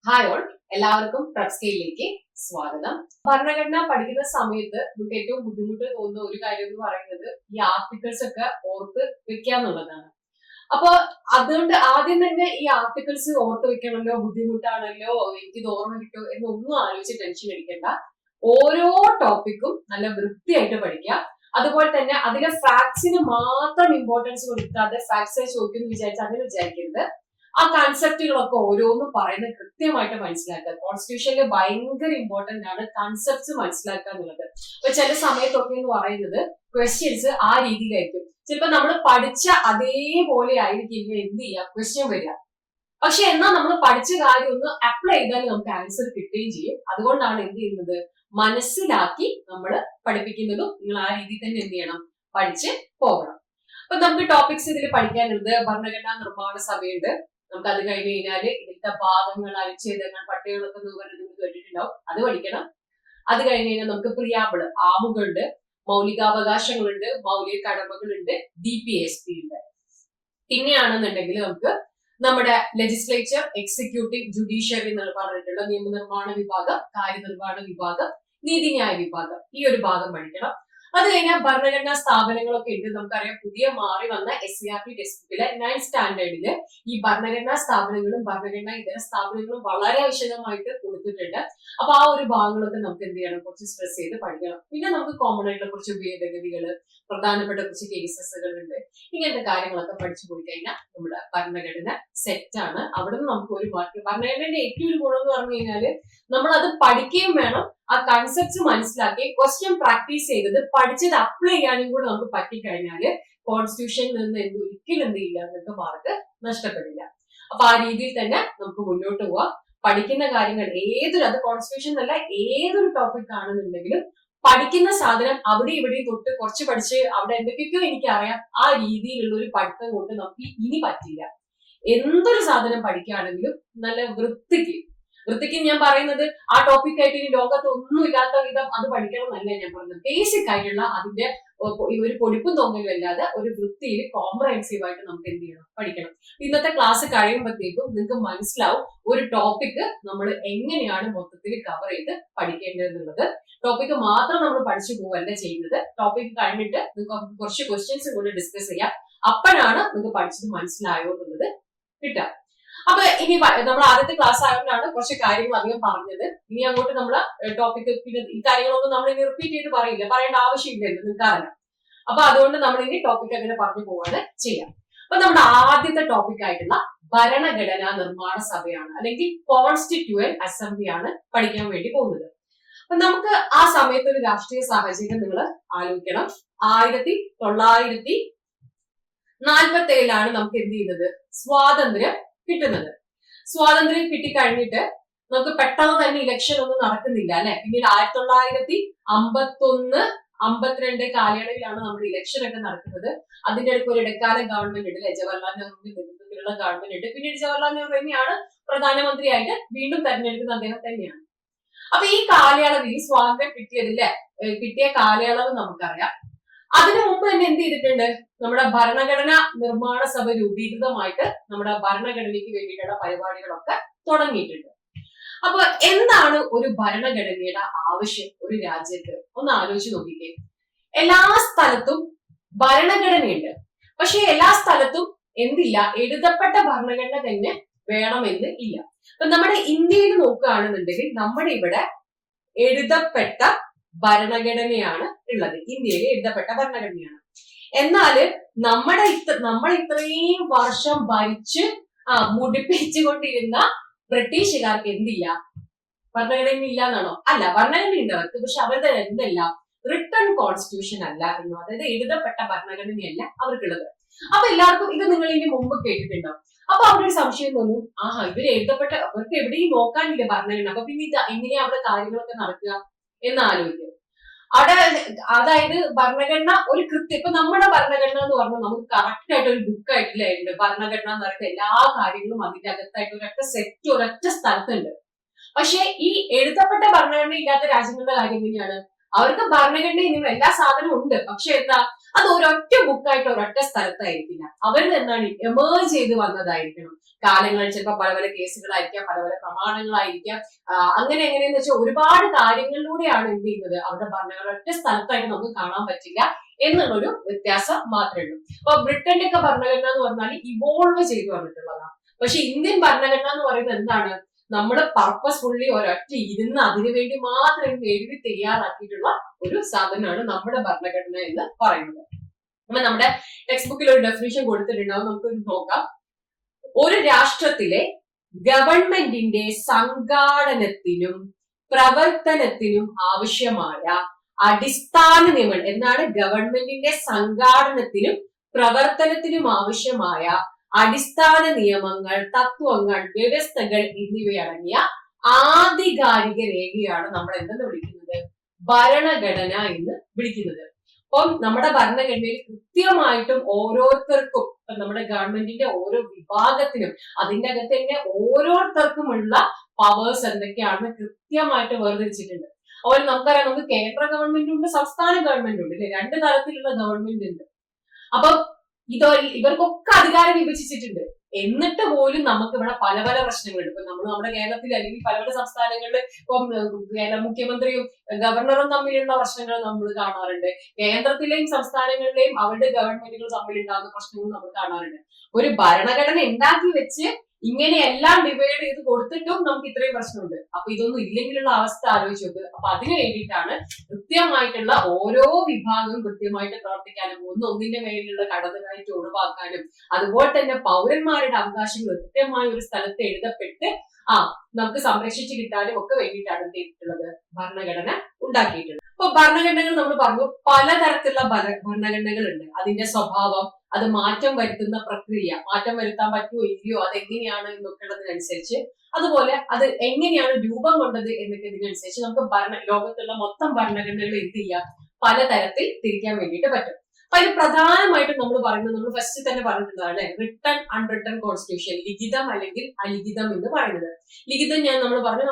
Hi all, എല്ലാവർക്കും പ്രബ്സ്കെയിലേക്ക് സ്വാഗതം. ഭരണഘടന പഠിക്കുന്ന സമയത്ത് നമുക്ക് ഏറ്റവും ബുദ്ധിമുട്ട് തോന്നുന്ന ഒരു കാര്യം എന്ന് പറയുന്നത് ഈ ആർട്ടിക്കിൾസ് ഒക്കെ ഓർത്ത് വെക്കാന്നുള്ളതാണ്. അപ്പൊ അതുകൊണ്ട് ആദ്യം തന്നെ ഈ ആർട്ടിക്കിൾസ് ഓർത്ത് വെക്കണമല്ലോ, ബുദ്ധിമുട്ടാണല്ലോ, എനിക്കിത് ഓർമ്മ കിട്ടുമോ എന്നൊന്നും ആലോചിച്ച് ടെൻഷൻ അടിക്കണ്ട. ഓരോ ടോപ്പിക്കും നല്ല വൃത്തിയായിട്ട് പഠിക്കുക. അതുപോലെ തന്നെ അതിലെ ഫാക്ട്സിന് മാത്രം ഇമ്പോർട്ടൻസ് കൊടുക്കാതെ ഫാക്ട്സ് ചോദിക്കുന്നു വിചാരിച്ച് അങ്ങനെ വിചാരിക്കരുത്. ആ കൺസെപ്റ്റുകളൊക്കെ ഓരോന്നും പറയുന്നത് കൃത്യമായിട്ട് മനസ്സിലാക്കുക. കോൺസ്റ്റിറ്റ്യൂഷനിൽ ഭയങ്കര ഇമ്പോർട്ടന്റ് ആണ് കൺസെപ്റ്റ്സ് മനസ്സിലാക്കുക എന്നുള്ളത്. അപ്പൊ ചില സമയത്തൊക്കെ എന്ന് പറയുന്നത് ക്വസ്റ്റ്യൻസ് ആ രീതിയിലായിരിക്കും. ചിലപ്പോ നമ്മൾ പഠിച്ച അതേപോലെ ആയിരിക്കും എന്ത് ചെയ്യുക ക്വസ്റ്റ്യൻ വരിക. പക്ഷെ എന്നാൽ നമ്മൾ പഠിച്ച കാര്യം ഒന്ന് അപ്ലൈ ചെയ്താൽ നമുക്ക് ആൻസർ കിട്ടുകയും ചെയ്യും. അതുകൊണ്ടാണ് എന്ത് ചെയ്യുന്നത്, മനസ്സിലാക്കി നമ്മൾ പഠിപ്പിക്കുന്നതും നിങ്ങൾ ആ രീതിയിൽ തന്നെ എന്ത് ചെയ്യണം, പഠിച്ച് പോകണം. അപ്പൊ നമുക്ക് ടോപ്പിക്സ് ഇതിൽ പഠിക്കാനുള്ളത് ഭരണഘടനാ നിർമ്മാണ സഭയുണ്ട്. നമുക്ക് അത് കഴിഞ്ഞ് കഴിഞ്ഞാല് ഇതിലത്തെ ഭാഗങ്ങൾ, അനുച്ഛേദങ്ങൾ, പട്ടികകളൊക്കെ നിങ്ങൾ കേട്ടിട്ടുണ്ടാവും, അത് പഠിക്കണം. അത് കഴിഞ്ഞ് കഴിഞ്ഞാൽ നമുക്ക് പ്രിയാമ്പിള്, ആമുകളുണ്ട്, മൗലികാവകാശങ്ങളുണ്ട്, മൗലിക കടമകളുണ്ട്, DPSP ഉണ്ട്. പിന്നെയാണെന്നുണ്ടെങ്കിൽ നമുക്ക് നമ്മുടെ ലെജിസ്ലേച്ചർ, എക്സിക്യൂട്ടീവ്, ജുഡീഷ്യറി എന്ന് പറഞ്ഞിട്ടുള്ള നിയമനിർമ്മാണ വിഭാഗം, കാര്യനിർവഹണ വിഭാഗം, നീതിന്യായ വിഭാഗം, ഈ ഒരു ഭാഗം പഠിക്കണം. അത് കഴിഞ്ഞാൽ ഭരണഘടനാ സ്ഥാപനങ്ങളൊക്കെ ഉണ്ട്. നമുക്കറിയാം പുതിയ മാറി വന്ന SCERT ടെക്സ്റ്റ് ബുക്കിലെ 9th സ്റ്റാൻഡേർഡില് ഈ ഭരണഘടനാ സ്ഥാപനങ്ങളും ഭരണഘടനാ ഇതര സ്ഥാപനങ്ങളും വളരെ വിശദമായിട്ട് കൊടുത്തിട്ടുണ്ട്. അപ്പൊ ആ ഒരു ഭാഗങ്ങളൊക്കെ നമുക്ക് എന്ത് ചെയ്യണം, കുറച്ച് സ്ട്രെസ് ചെയ്ത് പഠിക്കണം. പിന്നെ നമുക്ക് കോമൺ ആയിട്ടുള്ള കുറച്ച് ഭേദഗതികള്, പ്രധാനപ്പെട്ട കുറച്ച് കേസസുകൾ ഉണ്ട്. ഇങ്ങനത്തെ കാര്യങ്ങളൊക്കെ പഠിച്ചു പോയി കഴിഞ്ഞാൽ നമ്മുടെ ഭരണഘടന സെറ്റ് ആണ്. അവിടെ നിന്ന് നമുക്ക് ഒരു മാറ്റം. ഭരണഘടനയുടെ ഏറ്റവും ഒരു ഗുണം എന്ന് പറഞ്ഞു കഴിഞ്ഞാല് നമ്മൾ അത് പഠിക്കുകയും വേണം, ആ കൺസെപ്റ്റ്സ് മനസ്സിലാക്കി ക്വസ്റ്റ്യൻ പ്രാക്ടീസ് ചെയ്തത് പഠിച്ചത് അപ്ലൈ ചെയ്യാനും കൂടെ നമുക്ക് പറ്റിക്കഴിഞ്ഞാല് കോൺസ്റ്റിറ്റ്യൂഷനിൽ നിന്ന് ഒരിക്കലും എന്ത് ചെയ്യില്ല, നിങ്ങൾക്ക് മാർക്ക് നഷ്ടപ്പെടില്ല. അപ്പൊ ആ രീതിയിൽ തന്നെ നമുക്ക് മുന്നോട്ട് പോവാം. പഠിക്കുന്ന കാര്യങ്ങൾ ഏതൊരു, അത് കോൺസ്റ്റിറ്റ്യൂഷൻ അല്ല, ഏതൊരു ടോപ്പിക് ആണെന്നുണ്ടെങ്കിലും പഠിക്കുന്ന സാധനം അവിടെ ഇവിടെ തൊട്ട് കുറച്ച് പഠിച്ച് അവിടെ എന്തൊക്കെയോ എനിക്കറിയാം, ആ രീതിയിലുള്ള ഒരു പഠിത്തം കൊണ്ട് നമുക്ക് ഇനി പറ്റില്ല. എന്തൊരു സാധനം പഠിക്കുകയാണെങ്കിലും നല്ല വൃത്തിക്ക് ഞാൻ പറയുന്നത് ആ ടോപ്പിക് ആയിട്ട് ഇനി ലോകത്ത് ഒന്നും ഇല്ലാത്ത വിധം അത് പഠിക്കണം എന്നല്ല ഞാൻ പറയുന്നത്. ബേസിക് ആയിട്ടുള്ള അതിന്റെ ഒരു പൊടിപ്പും തൊങ്ങലും അല്ലാതെ ഒരു വൃത്തിയിൽ കോംപ്രഹെൻസീവ് ആയിട്ട് നമുക്ക് എന്ത് ചെയ്യണം, പഠിക്കണം. ഇന്നത്തെ ക്ലാസ് കഴിയുമ്പോഴത്തേക്കും നിങ്ങൾക്ക് മനസ്സിലാവും ഒരു ടോപ്പിക് നമ്മൾ എങ്ങനെയാണ് മൊത്തത്തിൽ കവർ ചെയ്ത് പഠിക്കേണ്ടതെന്നുള്ളത്. ടോപ്പിക് മാത്രം നമ്മൾ പഠിച്ചു പോവല്ല ചെയ്യുന്നത്. ടോപ്പിക് കഴിഞ്ഞിട്ട് നിങ്ങൾക്ക് കുറച്ച് ക്വസ്റ്റ്യൻസ് കൊണ്ട് ഡിസ്കസ് ചെയ്യാം. അപ്പോഴാണ് നിങ്ങൾക്ക് പഠിച്ചത് മനസ്സിലായോ എന്നുള്ളത് കിട്ടുക. അപ്പൊ ഇനി നമ്മൾ ആദ്യത്തെ ക്ലാസ് ആയതുകൊണ്ടാണ് കുറച്ച് കാര്യങ്ങൾ അധികം പറഞ്ഞത്. ഇനി അങ്ങോട്ട് നമ്മള് ടോപ്പിക്, പിന്നെ ഈ കാര്യങ്ങളൊന്നും നമ്മൾ ഇനി റിപ്പീറ്റ് ചെയ്ത് പറയില്ല, പറയേണ്ട ആവശ്യമില്ലല്ലോ, നിങ്ങൾക്ക് അറിയാം. അപ്പൊ അതുകൊണ്ട് നമ്മൾ ഇനി ടോപ്പിക് അങ്ങനെ പറഞ്ഞു പോവാണ് ചെയ്യാം. അപ്പൊ നമ്മുടെ ആദ്യത്തെ ടോപ്പിക് ആയിട്ടുള്ള ഭരണഘടനാ നിർമ്മാണ സഭയാണ്, അല്ലെങ്കിൽ കോൺസ്റ്റിറ്റ്യൂവന്റ് അസംബ്ലി ആണ് പഠിക്കാൻ വേണ്ടി പോകുന്നത്. അപ്പൊ നമുക്ക് ആ സമയത്ത് ഒരു രാഷ്ട്രീയ സാഹചര്യം നിങ്ങൾ ആലോചിക്കണം. 1947 നമുക്ക് എന്ത് ചെയ്യുന്നത്, സ്വാതന്ത്ര്യം കിട്ടുന്നത്. സ്വാതന്ത്ര്യം കിട്ടിക്കഴിഞ്ഞിട്ട് നമുക്ക് പെട്ടെന്ന് തന്നെ ഇലക്ഷൻ ഒന്നും നടക്കുന്നില്ല അല്ലെ. പിന്നീട് 1951, 52 കാലയളവിലാണ് നമ്മുടെ ഇലക്ഷൻ ഒക്കെ നടക്കുന്നത്. അതിന്റെ അടുത്ത് ഒരു ഇടക്കാല ഗവൺമെന്റ് ഉണ്ട്, ജവഹർലാൽ നെഹ്റുവിന്റെ നേതൃത്വത്തിലുള്ള ഗവൺമെന്റ് ഉണ്ട്. പിന്നീട് ജവഹർലാൽ നെഹ്റു തന്നെയാണ് പ്രധാനമന്ത്രിയായിട്ട് വീണ്ടും തെരഞ്ഞെടുക്കുന്ന അദ്ദേഹം തന്നെയാണ്. അപ്പൊ ഈ കാലയളവിൽ സ്വാതന്ത്ര്യം കിട്ടിയ കാലയളവ് നമുക്കറിയാം. അതിനു മുമ്പ് തന്നെ എന്ത് ചെയ്തിട്ടുണ്ട്, നമ്മുടെ ഭരണഘടനാ നിർമ്മാണ സഭ രൂപീകൃതമായിട്ട് നമ്മുടെ ഭരണഘടനയ്ക്ക് വേണ്ടിയിട്ടുള്ള പരിപാടികളൊക്കെ തുടങ്ങിയിട്ടുണ്ട്. അപ്പൊ എന്താണ് ഒരു ഭരണഘടനയുടെ ആവശ്യം ഒരു രാജ്യത്ത്? ഒന്ന് ആലോചിച്ച് നോക്കിക്കേ. എല്ലാ സ്ഥലത്തും ഭരണഘടനയുണ്ട്, പക്ഷെ എല്ലാ സ്ഥലത്തും എന്തില്ല, എഴുതപ്പെട്ട ഭരണഘടന തന്നെ വേണമെന്ന് ഇല്ല. അപ്പൊ നമ്മുടെ ഇന്ത്യയിൽ നോക്കുകയാണെന്നുണ്ടെങ്കിൽ നമ്മുടെ ഇവിടെ എഴുതപ്പെട്ട ഭരണഘടനയാണ് ഉള്ളത്. ഇന്ത്യയിൽ എഴുതപ്പെട്ട ഭരണഘടനയാണ്. എന്നാല് നമ്മൾ ഇത്രയും വർഷം ഭരിച്ച് മുടിപ്പിച്ചുകൊണ്ടിരുന്ന ബ്രിട്ടീഷുകാർക്ക് എന്തില്ല, ഭരണഘടന ഇല്ല എന്നാണോ? അല്ല, ഭരണഘടന ഉണ്ട് അവർക്ക്, പക്ഷെ അവരുടെ എന്തല്ല, റിട്ടൺ കോൺസ്റ്റിറ്റ്യൂഷൻ അല്ല എന്നും, അതായത് എഴുതപ്പെട്ട ഭരണഘടനയല്ല അവർക്കുള്ളത്. അപ്പൊ എല്ലാവർക്കും ഇത് നിങ്ങൾ ഇതിന് മുമ്പ് കേട്ടിട്ടുണ്ടാവും. അപ്പൊ അവിടെ ഒരു സംശയം തോന്നും, ഇവര് എഴുതപ്പെട്ട, അവർക്ക് എവിടെയും നോക്കാനില്ല ഭരണഘടന, അപ്പൊ പിന്നെ ഇത് എങ്ങനെയാ അവിടെ കാര്യങ്ങളൊക്കെ നടക്കുക എന്ന് ആലോചിക്കും. അവിടെ അതായത് ഭരണഘടന ഒരു ഇപ്പൊ നമ്മുടെ ഭരണഘടന എന്ന് പറഞ്ഞാൽ നമുക്ക് കറക്റ്റ് ആയിട്ട് ഒരു ബുക്ക് ആയിട്ടില്ല ഉണ്ട്. ഭരണഘടന എന്ന് പറയുന്നത് എല്ലാ കാര്യങ്ങളും അതിന്റെ അകത്തായിട്ട് ഒരൊറ്റ സ്ഥലത്തുണ്ട്. പക്ഷെ ഈ എഴുതപ്പെട്ട ഭരണഘടന ഇല്ലാത്ത രാജ്യങ്ങളുടെ കാര്യം എങ്ങനെയാണ്, അവർക്ക് ഭരണഘടന ഇനിയും എല്ലാ സാധനവും ഉണ്ട്, പക്ഷെ എന്താ, അത് ഒരൊറ്റ ബുക്കായിട്ട് ഒരൊറ്റ സ്ഥലത്തായിരിക്കില്ല. അവരിൽ എന്താണ് എമേർജ് ചെയ്ത് വന്നതായിരിക്കണം. കാലങ്ങൾ ചിലപ്പോൾ പല പല കേസുകളായിരിക്കാം, പല പല പ്രമാണങ്ങളായിരിക്കാം. അങ്ങനെ എങ്ങനെയെന്ന് വെച്ചാൽ ഒരുപാട് കാര്യങ്ങളിലൂടെയാണ് എന്ത് ചെയ്യുന്നത്, അവരുടെ ഭരണഘടന ഒറ്റ സ്ഥലത്തായിട്ട് നമുക്ക് കാണാൻ പറ്റില്ല എന്നുള്ളൊരു വ്യത്യാസം മാത്രമേ ഉള്ളൂ. അപ്പൊ ബ്രിട്ടന്റെ ഒക്കെ ഭരണഘടന എന്ന് പറഞ്ഞാൽ ഇവോൾവ് ചെയ്തു വന്നിട്ടുള്ളതാണ്. പക്ഷെ ഇന്ത്യൻ ഭരണഘടന എന്ന് പറയുന്നത് എന്താണ്, നമ്മൾ പർപ്പസ്ഫുള്ളി ഒരൊറ്റ ഇരുന്ന് അതിനു വേണ്ടി മാത്രം എഴുതി തയ്യാറാക്കിയിട്ടുള്ള ഒരു സാധനമാണ് നമ്മുടെ ഭരണഘടന എന്ന് പറയുന്നത്. അപ്പൊ നമ്മുടെ ടെക്സ്റ്റ് ബുക്കിൽ ഒരു ഡെഫിനിഷൻ കൊടുത്തിട്ടുണ്ടാവും, നമുക്ക് നോക്കാം. ഒരു രാഷ്ട്രത്തിലെ ഗവൺമെന്റിന്റെ സംഘാടനത്തിനും പ്രവർത്തനത്തിനും ആവശ്യമായ അടിസ്ഥാന നിയമങ്ങൾ എന്താണ്, ഗവൺമെന്റിന്റെ സംഘാടനത്തിനും പ്രവർത്തനത്തിനും ആവശ്യമായ അടിസ്ഥാന നിയമങ്ങൾ, തത്വങ്ങൾ, വ്യവസ്ഥകൾ എന്നിവയടങ്ങിയ ആധികാരിക രേഖയാണ് നമ്മൾ എന്തെന്ന് വിളിക്കുന്നത്, ഭരണഘടന എന്ന് വിളിക്കുന്നത്. അപ്പം നമ്മുടെ ഭരണഘടനയിൽ കൃത്യമായിട്ടും ഓരോരുത്തർക്കും, നമ്മുടെ ഗവൺമെന്റിന്റെ ഓരോ വിഭാഗത്തിനും അതിന്റെ അകത്ത് തന്നെ ഓരോരുത്തർക്കുമുള്ള പവേഴ്സ് എന്തൊക്കെയാണെന്ന് കൃത്യമായിട്ട് വേർതിരിച്ചിട്ടുണ്ട്. അതുപോലെ നമുക്കറിയാം, നമുക്ക് കേന്ദ്ര ഗവൺമെന്റ് ഉണ്ട്, സംസ്ഥാന ഗവൺമെന്റ് ഉണ്ട്, അല്ലെ, രണ്ട് തരത്തിലുള്ള ഗവൺമെന്റ് ഉണ്ട്. അപ്പൊ ഇവർക്കൊക്കെ അധികാരം വിഭജിച്ചിട്ടുണ്ട്. എന്നിട്ട് പോലും നമുക്ക് ഇവിടെ പല പല പ്രശ്നങ്ങളുണ്ട്. ഇപ്പൊ നമ്മൾ നമ്മുടെ കേരളത്തിൽ അല്ലെങ്കിൽ പല പല സംസ്ഥാനങ്ങളിൽ ഇപ്പം മുഖ്യമന്ത്രിയും ഗവർണറും തമ്മിലുള്ള പ്രശ്നങ്ങൾ നമ്മൾ കാണാറുണ്ട്. കേന്ദ്രത്തിലെയും സംസ്ഥാനങ്ങളിലെയും അവരുടെ ഗവൺമെന്റുകൾ തമ്മിലുണ്ടാകുന്ന പ്രശ്നങ്ങൾ നമ്മൾ കാണാറുണ്ട്. ഒരു ഭരണഘടന ഉണ്ടാക്കി വെച്ച് ഇങ്ങനെയെല്ലാം ഡിവൈഡ് ചെയ്ത് കൊടുത്തിട്ടും നമുക്ക് ഇത്രയും പ്രശ്നമുണ്ട്. അപ്പൊ ഇതൊന്നും ഇല്ലെങ്കിലുള്ള അവസ്ഥ ആലോചിച്ച് നോക്ക്. അപ്പൊ അതിനു വേണ്ടിയിട്ടാണ് കൃത്യമായിട്ടുള്ള ഓരോ വിഭാഗവും കൃത്യമായിട്ട് പ്രവർത്തിക്കാനും ഒന്നിന്റെ മേലിലുള്ള കടന്നുകയറ്റം ഒഴിവാക്കാനും അതുപോലെ തന്നെ പൗരന്മാരുടെ അവകാശങ്ങൾ കൃത്യമായ ഒരു സ്ഥലത്ത് എഴുതപ്പെട്ട് നമുക്ക് സംരക്ഷിച്ച് കിട്ടാനും ഒക്കെ വേണ്ടിയിട്ടാണ് എന്ത് ചെയ്തിട്ടുള്ളത്, ഭരണഘടന ഉണ്ടാക്കിയിട്ടുള്ളത്. അപ്പൊ ഭരണഘടനകൾ നമ്മൾ പറഞ്ഞു, പലതരത്തിലുള്ള ഭരണഘടനകൾ ഉണ്ട്. അതിന്റെ സ്വഭാവം, അത് മാറ്റം വരുത്തുന്ന പ്രക്രിയ, മാറ്റം വരുത്താൻ പറ്റുമോ ഇല്ലയോ, അതെങ്ങനെയാണ് എന്നൊക്കെ ഉള്ളതിനനുസരിച്ച്, അതുപോലെ അത് എങ്ങനെയാണ് രൂപം കൊണ്ടത് എന്നൊക്കെ ഇതിനനുസരിച്ച് നമുക്ക് ലോകത്തുള്ള മൊത്തം ഭരണഘടനകൾ എന്ത് ചെയ്യാം, പലതരത്തിൽ തിരിക്കാൻ വേണ്ടിയിട്ട് പറ്റും. അപ്പൊ അതിൽ പ്രധാനമായിട്ടും നമ്മൾ പറയുന്നത്, നമ്മൾ ഫസ്റ്റ് തന്നെ പറഞ്ഞിട്ടുള്ളതാണ് റിട്ടൺ അൺറിട്ടൺ കോൺസ്റ്റിറ്റ്യൂഷൻ, ലിഖിതം അല്ലെങ്കിൽ അലിഖിതം എന്ന് പറയുന്നത്. ലിഖിതം നമ്മൾ പറഞ്ഞു,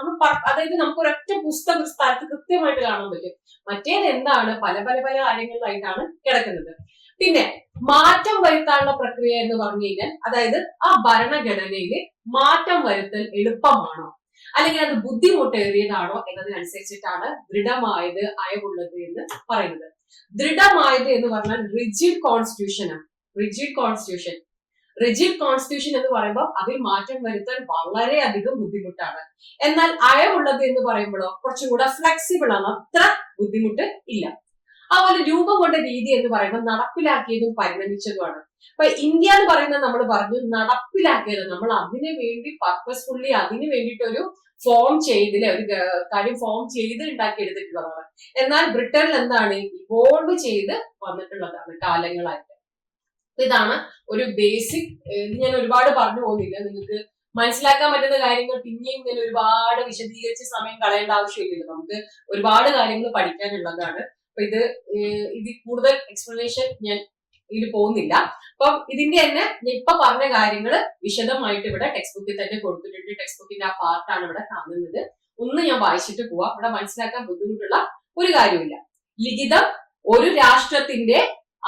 അതായത് നമുക്ക് ഒരൊറ്റ പുസ്തക സ്ഥലത്ത് കൃത്യമായിട്ട് കാണാൻ പറ്റും. മറ്റേത് എന്താണ്, പല പല പല കാര്യങ്ങളിലായിട്ടാണ് കിടക്കുന്നത്. പിന്നെ മാറ്റം വരുത്താനുള്ള പ്രക്രിയ എന്ന് പറഞ്ഞു കഴിഞ്ഞാൽ, അതായത് ആ ഭരണഘടനയിൽ മാറ്റം വരുത്തൽ എളുപ്പമാണോ അല്ലെങ്കിൽ അത് ബുദ്ധിമുട്ടേറിയതാണോ എന്നതിനനുസരിച്ചിട്ടാണ് ദൃഢമായത്, അയവുള്ളത് എന്ന് പറയുന്നത്. ദൃഢമായത് എന്ന് പറഞ്ഞാൽ റിജിഡ് കോൺസ്റ്റിറ്റ്യൂഷൻ ആണ്. റിജിഡ് കോൺസ്റ്റിറ്റ്യൂഷൻ എന്ന് പറയുമ്പോൾ അതിൽ മാറ്റം വരുത്താൻ വളരെയധികം ബുദ്ധിമുട്ടാണ്. എന്നാൽ അയവുള്ളത് എന്ന് പറയുമ്പോഴോ കുറച്ചും കൂടെ ഫ്ലെക്സിബിൾ ആണ്, അത്ര ബുദ്ധിമുട്ട് ഇല്ല. അതുപോലെ രൂപം കൊണ്ട രീതി എന്ന് പറയുമ്പോൾ നടപ്പിലാക്കിയതും പരിണമിച്ചതുമാണ്. അപ്പൊ ഇന്ത്യ എന്ന് പറയുന്നത് നമ്മൾ പറഞ്ഞു നടപ്പിലാക്കിയത്, നമ്മൾ അതിനു വേണ്ടി പർപ്പസ്ഫുള്ളി അതിനു വേണ്ടിയിട്ട് ഒരു ഫോം ചെയ്തില്ലേ, ഒരു കാര്യം ഫോം ചെയ്ത് ഉണ്ടാക്കിയെടുത്തിട്ടുള്ളതാണ്. എന്നാൽ ബ്രിട്ടനിൽ എന്താണ്, ഇവോൾവ് ചെയ്ത് വന്നിട്ടുള്ളതാണ് കാലങ്ങളായിട്ട്. ഇതാണ് ഒരു ബേസിക്. ഞാൻ ഒരുപാട് പറഞ്ഞു പോകുന്നില്ല, നിങ്ങൾക്ക് മനസ്സിലാക്കാൻ പറ്റുന്ന കാര്യങ്ങൾ പിന്നെയും ഇങ്ങനെ ഒരുപാട് വിശദീകരിച്ച് സമയം കളയേണ്ട ആവശ്യമില്ലല്ലോ. നമുക്ക് ഒരുപാട് കാര്യങ്ങൾ പഠിക്കാനുള്ളതാണ്. അപ്പൊ ഇത് കൂടുതൽ എക്സ്പ്ലനേഷൻ ഞാൻ ഇതിൽ പോകുന്നില്ല. അപ്പം ഇതിന്റെ തന്നെ ഞാൻ ഇപ്പൊ പറഞ്ഞ കാര്യങ്ങൾ വിശദമായിട്ട് ഇവിടെ ടെക്സ്റ്റ് ബുക്കിൽ തന്നെ കൊടുത്തിട്ടുണ്ട്. ടെക്സ്റ്റ് ബുക്കിന്റെ ആ പാർട്ടാണ് ഇവിടെ കാണുന്നത്. ഒന്ന് ഞാൻ വായിച്ചിട്ട് പോവാം, ഇവിടെ മനസ്സിലാക്കാൻ ബുദ്ധിമുട്ടുള്ള ഒരു കാര്യമില്ല. ലിഖിതം ഒരു രാഷ്ട്രത്തിന്റെ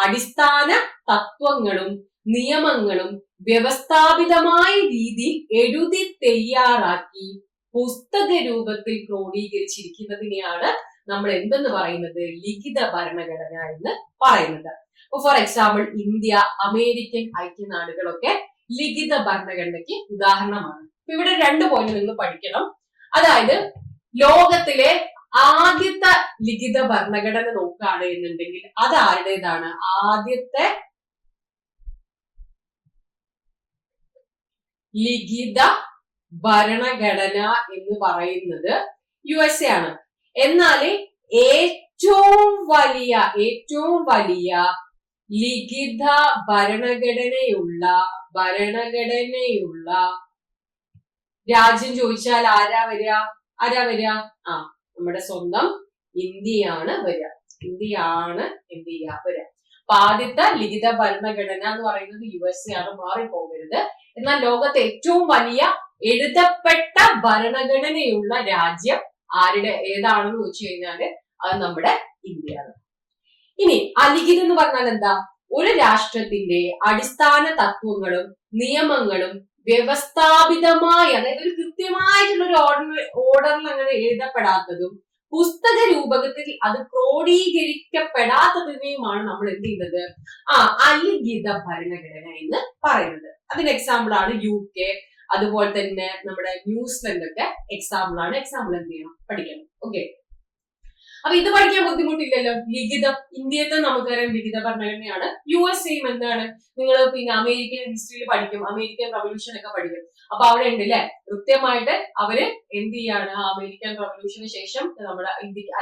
അടിസ്ഥാന തത്വങ്ങളും നിയമങ്ങളും വ്യവസ്ഥാപിതമായ രീതിയിൽ എഴുതി തയ്യാറാക്കി പുസ്തക രൂപത്തിൽ ക്രോഡീകരിച്ചിരിക്കുന്നതിനെയാണ് നമ്മൾ എന്തെന്ന് പറയുന്നത്, ലിഖിത ഭരണഘടന എന്ന് പറയുന്നത്. ഫോർ എക്സാമ്പിൾ ഇന്ത്യ, അമേരിക്കൻ ഐക്യനാടുകളൊക്കെ ലിഖിത ഭരണഘടനയ്ക്ക് ഉദാഹരണമാണ്. ഇവിടെ 2 പോയിന്റ് നിങ്ങൾ പഠിക്കണം. അതായത് ലോകത്തിലെ ആദ്യത്തെ ലിഖിത ഭരണഘടന നോക്കുകയാണ് എന്നുണ്ടെങ്കിൽ അത് ആരുടേതാണ്? ആദ്യത്തെ ലിഖിത ഭരണഘടന എന്ന് പറയുന്നത് USA ആണ്. എന്നാൽ ഏറ്റവും വലിയ ലിഖിത ഭരണഘടനയുള്ള രാജ്യം ചോദിച്ചാൽ ആരാ വരിക? നമ്മുടെ സ്വന്തം ഇന്ത്യയാണ് വരിക. അപ്പൊ ആദ്യത്തെ ലിഖിത ഭരണഘടന എന്ന് പറയുന്നത് USA ആണ്, മാറിപ്പോകരുത്. എന്നാൽ ലോകത്തെ ഏറ്റവും വലിയ എഴുതപ്പെട്ട ഭരണഘടനയുള്ള രാജ്യം ഏതാണെന്ന് ചോദിച്ചു കഴിഞ്ഞാല് അത് നമ്മുടെ ഇന്ത്യയാണ്. ഇനി അലിഖിതം എന്ന് പറഞ്ഞാൽ എന്താ? ഒരു രാഷ്ട്രത്തിന്റെ അടിസ്ഥാന തത്വങ്ങളും നിയമങ്ങളും വ്യവസ്ഥാപിതമായി, അതായത് ഒരു കൃത്യമായിട്ടുള്ള ഒരു ഓർഡറിൽ അങ്ങനെ എഴുതപ്പെടാത്തതും പുസ്തക രൂപത്തിൽ അത് ക്രോഡീകരിക്കപ്പെടാത്തതിനെയുമാണ് നമ്മൾ എന്ത് ചെയ്യുന്നത്? അലിഖിത ഭരണഘടന എന്ന് പറയുന്നത്. അതിന് എക്സാമ്പിൾ ആണ് UK, അതുപോലെ തന്നെ നമ്മുടെ ന്യൂസിലൻഡ് ഒക്കെ എക്സാമ്പിൾ ആണ്. എക്സാമ്പിൾ എന്ത് ചെയ്യണം? പഠിക്കണം. ഓക്കെ, അപ്പൊ ഇത് പഠിക്കാൻ ബുദ്ധിമുട്ടില്ലല്ലോ. ലിഖിതം, ഇന്ത്യത്തെ നമുക്കറിയാം ലിഖിത ഭരണഘടനയാണ്. USA എന്താണ്? നിങ്ങൾ പിന്നെ അമേരിക്കൻ ഹിസ്റ്ററിയിൽ പഠിക്കും, അമേരിക്കൻ റവല്യൂഷൻ ഒക്കെ പഠിക്കും. അപ്പൊ അവിടെ ഉണ്ട് അല്ലെ, കൃത്യമായിട്ട് അവര് എന്ത് ചെയ്യാണ്? അമേരിക്കൻ റവല്യൂഷന് ശേഷം നമ്മുടെ ഇന്ത്യക്ക്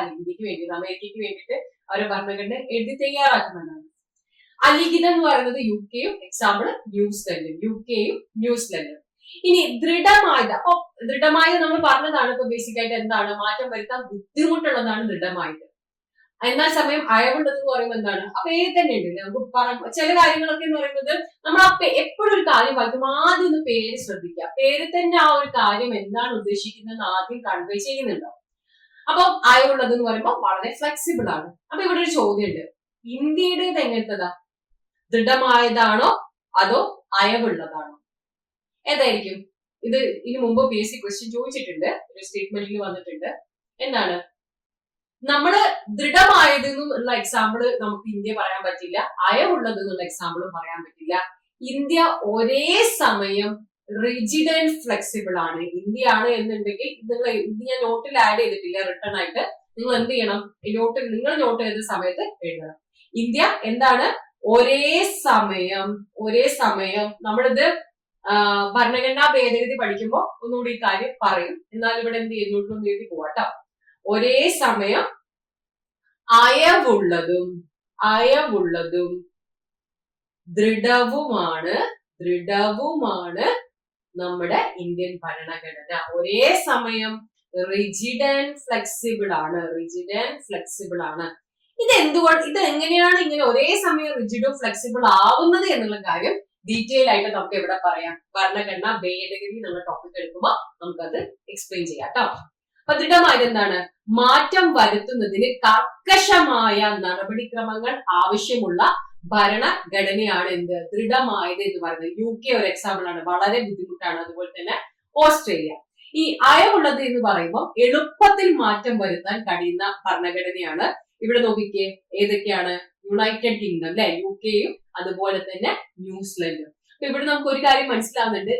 വേണ്ടിയിട്ട്, അമേരിക്കക്ക് വേണ്ടിയിട്ട് അവരെ ഭരണഘടന എഴുതി തയ്യാറാക്കുന്നതാണ്. അലിഖിതം എന്ന് പറയുന്നത് UK-യും, എക്സാമ്പിൾ ന്യൂസിലൻഡും. UK-യും ന്യൂസിലൻഡും. ഇനി ദൃഢമായത്, അപ്പൊ ദൃഢമായത് നമ്മൾ പറഞ്ഞതാണ്. ഇപ്പൊ ബേസിക് ആയിട്ട് എന്താണ്? മാറ്റം വരുത്താൻ ബുദ്ധിമുട്ടുള്ളതാണ് ദൃഢമായത്. എന്നാൽ സമയം അയവുള്ളത് എന്ന് പറയുമ്പോൾ എന്താണ്? ആ പേര് തന്നെ ഉണ്ട്. നമുക്ക് ചില കാര്യങ്ങളൊക്കെ എന്ന് പറയുന്നത് നമ്മൾ എപ്പോഴും ഒരു കാര്യം വായിക്കും, ആദ്യം ഒന്ന് പേര് ശ്രദ്ധിക്കുക. പേര് തന്നെ ആ ഒരു കാര്യം എന്താണ് ഉദ്ദേശിക്കുന്നത് ആദ്യം കൺവേ ചെയ്യുന്നുണ്ടാവും. അപ്പൊ അയവുള്ളത് എന്ന് പറയുമ്പോൾ വളരെ ഫ്ലെക്സിബിൾ ആണ്. അപ്പൊ ഇവിടെ ഒരു ചോദ്യം ഉണ്ട്, ഇന്ത്യയുടേത് എങ്ങനത്തതാ? ദൃഢമായതാണോ അതോ അയവുള്ളതാണോ? ഏതായിരിക്കും? ഇത് ഇതിനു മുമ്പ് ബേസിക് ക്വസ്റ്റ്യൻ ചോദിച്ചിട്ടുണ്ട്, ഒരു സ്റ്റേറ്റ്മെന്റിൽ വന്നിട്ടുണ്ട്. എന്താണ്? നമ്മള് ദൃഢമായത് എന്നുള്ള എക്സാമ്പിൾ നമുക്ക് ഇന്ത്യ പറയാൻ പറ്റില്ല, അയവുള്ളത് എന്നുള്ള എക്സാമ്പിളും പറയാൻ പറ്റില്ല. ഇന്ത്യ ഒരേ സമയം റിജിഡ് ആൻഡ് ഫ്ലെക്സിബിൾ ആണ്. ഇന്ത്യ ആണ് എന്നുണ്ടെങ്കിൽ നിങ്ങൾ ഇത് ഞാൻ നോട്ടിൽ ആഡ് ചെയ്തിട്ടില്ല, റിട്ടേൺ ആയിട്ട് നിങ്ങൾ എന്ത് ചെയ്യണം? നോട്ടിൽ നിങ്ങൾ നോട്ട് ചെയ്ത സമയത്ത് എഴുതണം. ഇന്ത്യ എന്താണ്? ഒരേ സമയം നമ്മളിത് ഭരണഘടനാ ഭേദഗതി പഠിക്കുമ്പോൾ ഒന്നുകൂടി ഈ കാര്യം പറയും. എന്നാൽ ഇവിടെ എന്ത് ചെയ്യുന്നു എഴുതി പോവാട്ടോ. ഒരേ സമയം അയവുള്ളതും ദൃഢവുമാണ് നമ്മുടെ ഇന്ത്യൻ ഭരണഘടന. ഒരേ സമയം റിജിഡ് ആൻഡ് ഫ്ലെക്സിബിൾ ആണ്. ഇത് എങ്ങനെയാണ് ഇങ്ങനെ ഒരേ സമയം റിജിഡും ഫ്ലെക്സിബിൾ ആവുന്നത് എന്നുള്ള കാര്യം ഡീറ്റെയിൽ ആയിട്ട് നമുക്ക് ഇവിടെ പറയാം. ഭരണഘടന ഭേദഗതി എന്നുള്ള ടോപ്പിക് എടുക്കുമ്പോൾ നമുക്കത് എക്സ്പ്ലെയിൻ ചെയ്യാം കേട്ടോ. അപ്പൊ ദൃഢമായത് എന്താണ്? മാറ്റം വരുത്തുന്നതിന് കർക്കശമായ നടപടിക്രമങ്ങൾ ആവശ്യമുള്ള ഭരണഘടനയാണ് എന്ത്? ദൃഢമായത് എന്ന് പറയുന്നത്. UK ഒരു എക്സാമ്പിൾ ആണ്, വളരെ ബുദ്ധിമുട്ടാണ്. അതുപോലെ തന്നെ ഓസ്ട്രേലിയ. ഈ അയവുള്ളത് എന്ന് പറയുമ്പോൾ എളുപ്പത്തിൽ മാറ്റം വരുത്താൻ കഴിയുന്ന ഭരണഘടനയാണ്. ഇവിടെ നോക്കിക്കേ, ഏതൊക്കെയാണ്? യുണൈറ്റഡ് കിങ്ഡം അല്ലെ, UK-യും അതുപോലെ തന്നെ ന്യൂസിലൻഡും. അപ്പൊ ഇവിടെ നമുക്ക് ഒരു കാര്യം മനസ്സിലാവുന്നുണ്ട്,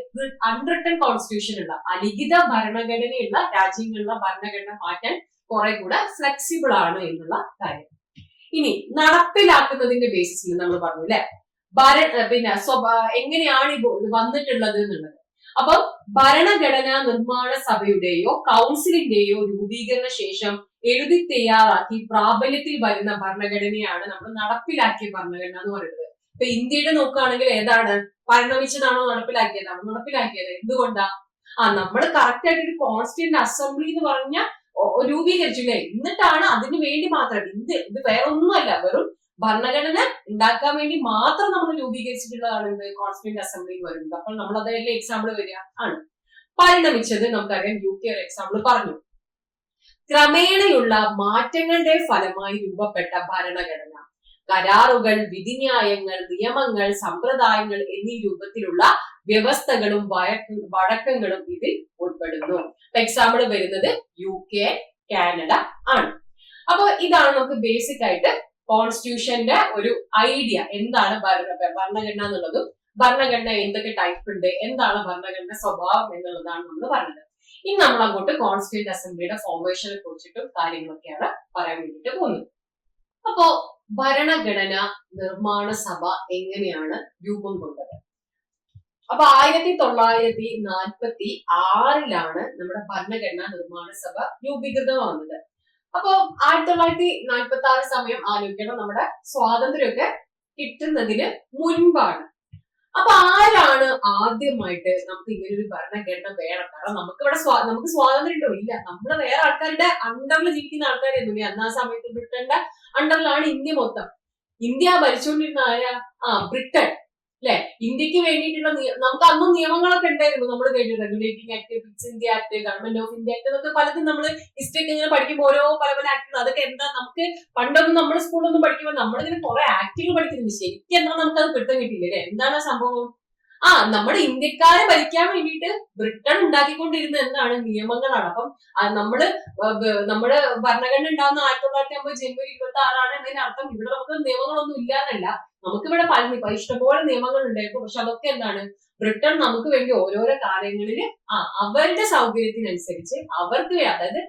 അൺറിട്ടൺ കോൺസ്റ്റിറ്റ്യൂഷൻ ഉള്ള അലിഖിത ഭരണഘടനയുള്ള രാജ്യങ്ങളിലുള്ള ഭരണഘടന മാറ്റാൻ കുറെ കൂടെ ഫ്ലെക്സിബിൾ ആണ് എന്നുള്ള കാര്യം. ഇനി നടപ്പിലാക്കുന്നതിന്റെ ബേസിസിൽ നമ്മൾ പറഞ്ഞു അല്ലെ, പിന്നെ എങ്ങനെയാണ് ഇത് വന്നിട്ടുള്ളത് എന്നുള്ളത്. അപ്പൊ ഭരണഘടനാ നിർമ്മാണ സഭയുടെയോ കൗൺസിലിന്റെയോ രൂപീകരണ ശേഷം എഴുതി തയ്യാറാക്കി പ്രാബല്യത്തിൽ വരുന്ന ഭരണഘടനയാണ് നമ്മൾ നടപ്പിലാക്കിയ ഭരണഘടന എന്ന് പറയുന്നത്. ഇപ്പൊ ഇന്ത്യയുടെ നോക്കുകയാണെങ്കിൽ ഏതാണ്? പരിണമിച്ചതാണോ നടപ്പിലാക്കിയത്? എന്തുകൊണ്ടാ? നമ്മൾ കറക്റ്റ് ആയിട്ട് ഒരു കോൺസ്റ്റിറ്റ്യൂന്റ് അസംബ്ലി എന്ന് പറഞ്ഞ രൂപീകരിച്ചില്ലേ, എന്നിട്ടാണ് അതിന് വേണ്ടി മാത്രം. ഇത് വേറെ ഒന്നുമല്ല, വെറും ഭരണഘടന ഉണ്ടാക്കാൻ വേണ്ടി മാത്രം നമ്മൾ രൂപീകരിച്ചിട്ടുള്ളതാണ് എന്ത്? കോൺസ്റ്റിറ്റ്യൂന്റ് അസംബ്ലി എന്ന് പറയുന്നത്. അപ്പോൾ നമ്മൾ അതല്ലേ എക്സാമ്പിൾ വരിക ആണ്. പരിണമിച്ചത് നമുക്കറിയാം, UK ഒരു എക്സാമ്പിൾ പറഞ്ഞു. ക്രമേണയുള്ള മാറ്റങ്ങളുടെ ഫലമായി രൂപപ്പെട്ട ഭരണഘടന കരാറുകൾ, വിധിന്യായങ്ങൾ, നിയമങ്ങൾ, സമ്പ്രദായങ്ങൾ എന്നീ രൂപത്തിലുള്ള വ്യവസ്ഥകളും വഴക്കങ്ങളും ഇതിൽ ഉൾപ്പെടുന്നു. എക്സാമ്പിൾ വരുന്നത് UK, കാനഡ ആണ്. അപ്പൊ ഇതാണ് നമുക്ക് ബേസിക് ആയിട്ട് കോൺസ്റ്റിറ്റ്യൂഷന്റെ ഒരു ഐഡിയ. എന്താണ് ഭരണഘടന എന്നുള്ളതും ഭരണഘടന എന്തൊക്കെ ടൈപ്പ് ഉണ്ട്, എന്താണ് ഭരണഘടന സ്വഭാവം എന്നുള്ളതാണ് നമ്മൾ പറഞ്ഞത്. ഇനി നമ്മൾ അങ്ങോട്ട് കോൺസ്റ്റിറ്റ്യൂന്റ് അസംബ്ലിയുടെ ഫോർമേഷനെ കുറിച്ചിട്ടും കാര്യങ്ങളൊക്കെയാണ് പറയാൻ വേണ്ടിയിട്ട് പോകുന്നത്. അപ്പോ ഭരണഘടന നിർമ്മാണ സഭ എങ്ങനെയാണ് രൂപം കൊണ്ടത്? അപ്പൊ 1946 നമ്മുടെ ഭരണഘടനാ നിർമ്മാണ സഭ രൂപീകൃതമാകുന്നത്. അപ്പൊ 1946 സമയം ആലോചിക്കണം, നമ്മുടെ സ്വാതന്ത്ര്യമൊക്കെ കിട്ടുന്നതിന് മുൻപാണ്. അപ്പൊ ആരാണ് ആദ്യമായിട്ട് നമുക്ക് ഇങ്ങനെ ഒരു ഭരണഘടന വേണം? കാരണം നമുക്ക് സ്വാതന്ത്ര്യം ഉണ്ടോ? ഇല്ല. നമ്മള് വേറെ ആൾക്കാരുടെ അണ്ടറിൽ ജീവിക്കുന്ന ആൾക്കാരൊന്നുമില്ല. അന്ന് ആ സമയത്ത് ബ്രിട്ടന്റെ അണ്ടറിലാണ് ഇന്ത്യ മൊത്തം. ഇന്ത്യ ഭരിച്ചുകൊണ്ടിരുന്ന ആരാ? ബ്രിട്ടൻ. അല്ലെ? ഇന്ത്യക്ക് വേണ്ടിയിട്ടുള്ള നമുക്ക് അന്നും നിയമങ്ങളൊക്കെ ഉണ്ടായിരുന്നു. നമ്മൾ കേട്ടു regulating act, fix India act, government of India act എന്നൊക്കെ പലതും നമ്മൾ ഹിസ്റ്ററി ഒക്കെ ഇങ്ങനെ പഠിക്കുമ്പോൾ ഓരോ പല പല ആക്ടുകൾ, അതൊക്കെ എന്താ നമുക്ക് പണ്ടൊന്നും നമ്മുടെ സ്കൂളിലൊന്നും പഠിക്കുമ്പോൾ നമ്മളിങ്ങനെ കുറെ ആക്ടുകൾ പഠിക്കുന്നുണ്ട്. ശരിക്കും എന്താ നമുക്കത് പിടുത്തം കിട്ടിയില്ല അല്ലെ? എന്താണ് സംഭവം? നമ്മുടെ ഇന്ത്യക്കാരെ ഭരിക്കാൻ വേണ്ടിയിട്ട് ബ്രിട്ടൻ ഉണ്ടാക്കിക്കൊണ്ടിരുന്ന എന്താണ് നിയമങ്ങളാണ്. അപ്പം നമ്മുടെ ഭരണഘടന ഉണ്ടാകുന്ന 1950 ജനുവരി 26 എന്നതിന് അർത്ഥം ഇവിടെ നമുക്ക് നിയമങ്ങളൊന്നും ഇല്ലാന്നല്ല. നമുക്കിവിടെ ഇഷ്ടംപോലെ നിയമങ്ങൾ ഉണ്ടായിരുന്നു. പക്ഷെ അതൊക്കെ എന്താണ്, ബ്രിട്ടൻ നമുക്ക് വേണ്ടി ഓരോരോ കാലങ്ങളിൽ അവരുടെ സൗകര്യത്തിനനുസരിച്ച് അതായത്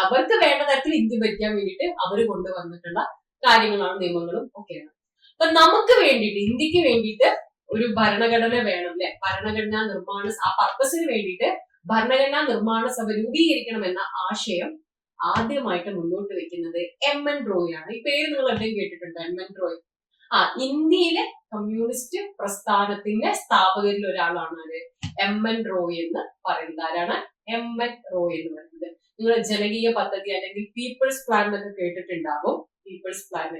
അവർക്ക് വേണ്ട തരത്തിൽ ഇന്ത്യ ഭരിക്കാൻ വേണ്ടിയിട്ട് അവർ കൊണ്ടുവന്നിട്ടുള്ള കാര്യങ്ങളാണ്, നിയമങ്ങളും ഒക്കെയാണ്. അപ്പൊ നമുക്ക് വേണ്ടിയിട്ട്, ഇന്ത്യക്ക് വേണ്ടിയിട്ട് ഒരു ഭരണഘടന വേണം അല്ലെ? ഭരണഘടനാ നിർമ്മാണ ആ പർപ്പസിന് വേണ്ടിയിട്ട് ഭരണഘടനാ നിർമ്മാണ സഭ രൂപീകരിക്കണം എന്ന ആശയം ആദ്യമായിട്ട് മുന്നോട്ട് വെക്കുന്നത് എം.എൻ. റോയ് ആണ്. ഈ പേര് നിങ്ങൾ എവിടെയും കേട്ടിട്ടുണ്ടോ? എം.എൻ. റോയ്. ഇന്ത്യയിലെ കമ്മ്യൂണിസ്റ്റ് പ്രസ്ഥാനത്തിന്റെ സ്ഥാപകരിൽ ഒരാളാണ് ആര്? എം.എൻ. റോയ് എന്ന് പറയുന്നത്. ആരാണ്? എം.എൻ. റോയ് എന്ന് പറയുന്നത്. നിങ്ങൾ ജനകീയ പദ്ധതി അല്ലെങ്കിൽ പീപ്പിൾസ് പ്ലാൻ എന്നൊക്കെ കേട്ടിട്ടുണ്ടാവും. People's plan.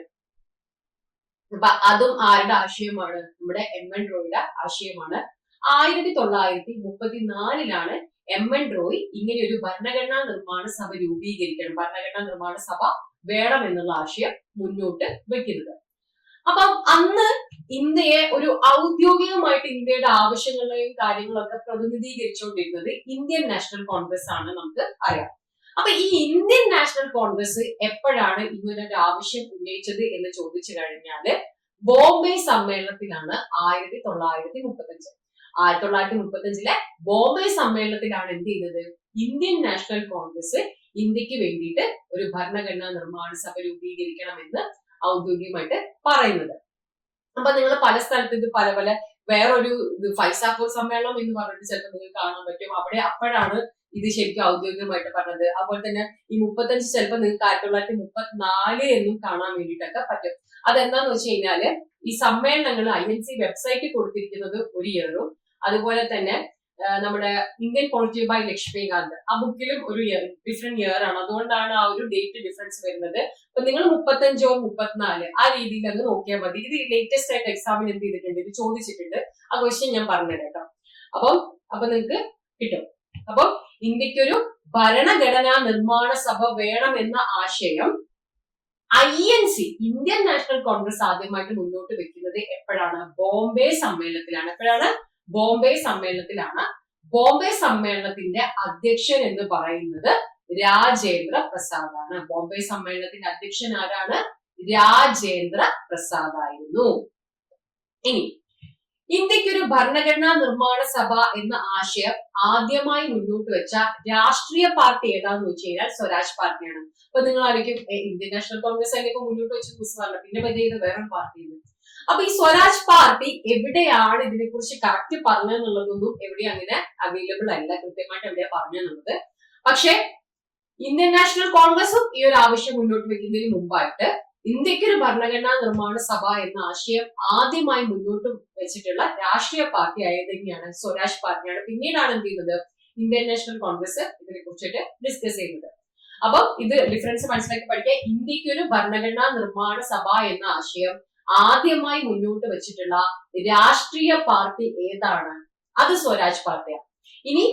അപ്പൊ അതും ആരുടെ ആശയമാണ്? നമ്മുടെ എം.എൻ. റോയുടെ ആശയമാണ്. 1934 എം.എൻ. റോയ് ഇങ്ങനെ ഒരു ഭരണഘടനാ നിർമ്മാണ സഭ രൂപീകരിക്കണം, ഭരണഘടനാ നിർമ്മാണ സഭ വേണം എന്നുള്ള ആശയം മുന്നോട്ട് വെക്കുന്നത്. അപ്പം അന്ന് ഇന്ത്യയെ ഒരു ഔദ്യോഗികമായിട്ട് ഇന്ത്യയുടെ ആവശ്യങ്ങളെയും കാര്യങ്ങളൊക്കെ പ്രതിനിധീകരിച്ചുകൊണ്ടിരുന്നത് ഇന്ത്യൻ നാഷണൽ കോൺഗ്രസ് ആണ്, നമുക്ക് അറിയാം. അപ്പൊ ഈ ഇന്ത്യൻ നാഷണൽ കോൺഗ്രസ് എപ്പോഴാണ് ഇങ്ങനൊരു ആവശ്യം ഉന്നയിച്ചത് എന്ന് ചോദിച്ചു കഴിഞ്ഞാല് ബോംബെ സമ്മേളനത്തിലാണ് 1935. 1935 ബോംബെ സമ്മേളനത്തിലാണ് എന്ത് ചെയ്തത്? ഇന്ത്യൻ നാഷണൽ കോൺഗ്രസ് ഇന്ത്യക്ക് വേണ്ടിയിട്ട് ഒരു ഭരണഘടനാ നിർമ്മാണ സഭ രൂപീകരിക്കണമെന്ന് ഔദ്യോഗികമായിട്ട് പറയുന്നത്. അപ്പൊ നിങ്ങൾ പല സ്ഥലത്ത് ഇത് പല പല വേറൊരു ഫൈസാപൂർ സമ്മേളനം എന്ന് പറഞ്ഞിട്ട് ചിലപ്പോൾ നിങ്ങൾക്ക് കാണാൻ പറ്റും. അപ്പോഴാണ് ഇത് ശരിക്കും ഔദ്യോഗികമായിട്ട് പറഞ്ഞത്. അതുപോലെ തന്നെ ഈ 35 ചിലപ്പോൾ നിങ്ങൾക്ക് 1934 എന്നും കാണാൻ വേണ്ടിയിട്ടൊക്കെ പറ്റും. അതെന്താന്ന് വെച്ച് കഴിഞ്ഞാല് ഈ സമ്മേളനങ്ങൾ INC വെബ്സൈറ്റിൽ കൊടുത്തിരിക്കുന്നത് ഒരു ഇയറും, അതുപോലെ തന്നെ നമ്മുടെ ഇന്ത്യൻ പൊളിറ്റി ബൈ ലക്ഷ്മികാന്ത് ആ ബുക്കിലും ഒരു ഡിഫറെന്റ് ഇയർ ആണ്. അതുകൊണ്ടാണ് ആ ഒരു ഡേറ്റ് ഡിഫറൻസ് വരുന്നത്. അപ്പൊ നിങ്ങൾ 35 34 ആ രീതിയിൽ അങ്ങ് നോക്കിയാൽ മതി. ഇത് ലേറ്റസ്റ്റ് ആയിട്ട് എക്സാമിന് എന്ത് ചെയ്തിട്ടുണ്ട്, ഇത് ചോദിച്ചിട്ടുണ്ട്. ആ ക്വസ്റ്റ്യൻ ഞാൻ പറഞ്ഞുതരാം കേട്ടോ. അപ്പൊ നിങ്ങൾക്ക് കിട്ടും. അപ്പം ഇന്ത്യക്കൊരു ഭരണഘടനാ നിർമ്മാണ സഭ വേണം എന്ന ആശയം INC ഇന്ത്യൻ നാഷണൽ കോൺഗ്രസ് ആദ്യമായിട്ട് മുന്നോട്ട് വെക്കുന്നത് എപ്പോഴാണ്? ബോംബെ സമ്മേളനത്തിലാണ്. എപ്പോഴാണ്? ബോംബെ സമ്മേളനത്തിലാണ്. ബോംബെ സമ്മേളനത്തിന്റെ അധ്യക്ഷൻ എന്ന് പറയുന്നത് രാജേന്ദ്ര പ്രസാദ് ആണ്. ബോംബെ സമ്മേളനത്തിന്റെ അധ്യക്ഷൻ ആരാണ്? രാജേന്ദ്ര പ്രസാദ് ആയിരുന്നു. ഇനി ഇന്ത്യക്കൊരു ഭരണഘടനാ നിർമ്മാണ സഭ എന്ന ആശയം ആദ്യമായി മുന്നോട്ട് വെച്ച രാഷ്ട്രീയ പാർട്ടി ഏതാന്ന് വെച്ച് കഴിഞ്ഞാൽ സ്വരാജ് പാർട്ടിയാണ്. അപ്പൊ നിങ്ങൾ ആയിരിക്കും ഇന്ത്യൻ നാഷണൽ കോൺഗ്രസ് അതിലേക്ക് മുന്നോട്ട് വെച്ച പുസ്തകമാണ്, പിന്നെ പറ്റിയത് വേറൊരു പാർട്ടിയാണ്. അപ്പൊ ഈ സ്വരാജ് പാർട്ടി എവിടെയാണ് ഇതിനെ കുറിച്ച് കറക്റ്റ് പറഞ്ഞെന്നുള്ളതൊന്നും എവിടെ അങ്ങനെ അവൈലബിൾ അല്ല, കൃത്യമായിട്ട് എവിടെയാ പറഞ്ഞെന്നുള്ളത്. പക്ഷെ ഇന്ത്യൻ നാഷണൽ കോൺഗ്രസും ഈ ഒരു ആവശ്യം മുന്നോട്ട് വെക്കുന്നതിന് മുമ്പായിട്ട് ഇന്ത്യക്ക് ഒരു ഭരണഘടനാ നിർമ്മാണ സഭ എന്ന ആശയം ആദ്യമായി മുന്നോട്ട് വെച്ചിട്ടുള്ള രാഷ്ട്രീയ പാർട്ടി ആയത് തന്നെയാണ് സ്വരാജ് പാർട്ടിയാണ്. പിന്നീടാണ് എന്ത് ചെയ്യുന്നത്? ഇന്ത്യൻ നാഷണൽ കോൺഗ്രസ് ഇതിനെ കുറിച്ചിട്ട് ഡിസ്കസ് ചെയ്യുന്നത്. അപ്പം ഇത് ഡിഫറൻസ് മനസ്സിലാക്കി പഠിക്കുക. ഇന്ത്യക്ക് ഒരു ഭരണഘടനാ നിർമ്മാണ സഭ എന്ന ആശയം ആദ്യമായി മുന്നോട്ട് വെച്ചിട്ടുള്ള രാഷ്ട്രീയ പാർട്ടി ഏതാണ്? അത് സ്വരാജ് പാർട്ടിയാണ്. ഇനി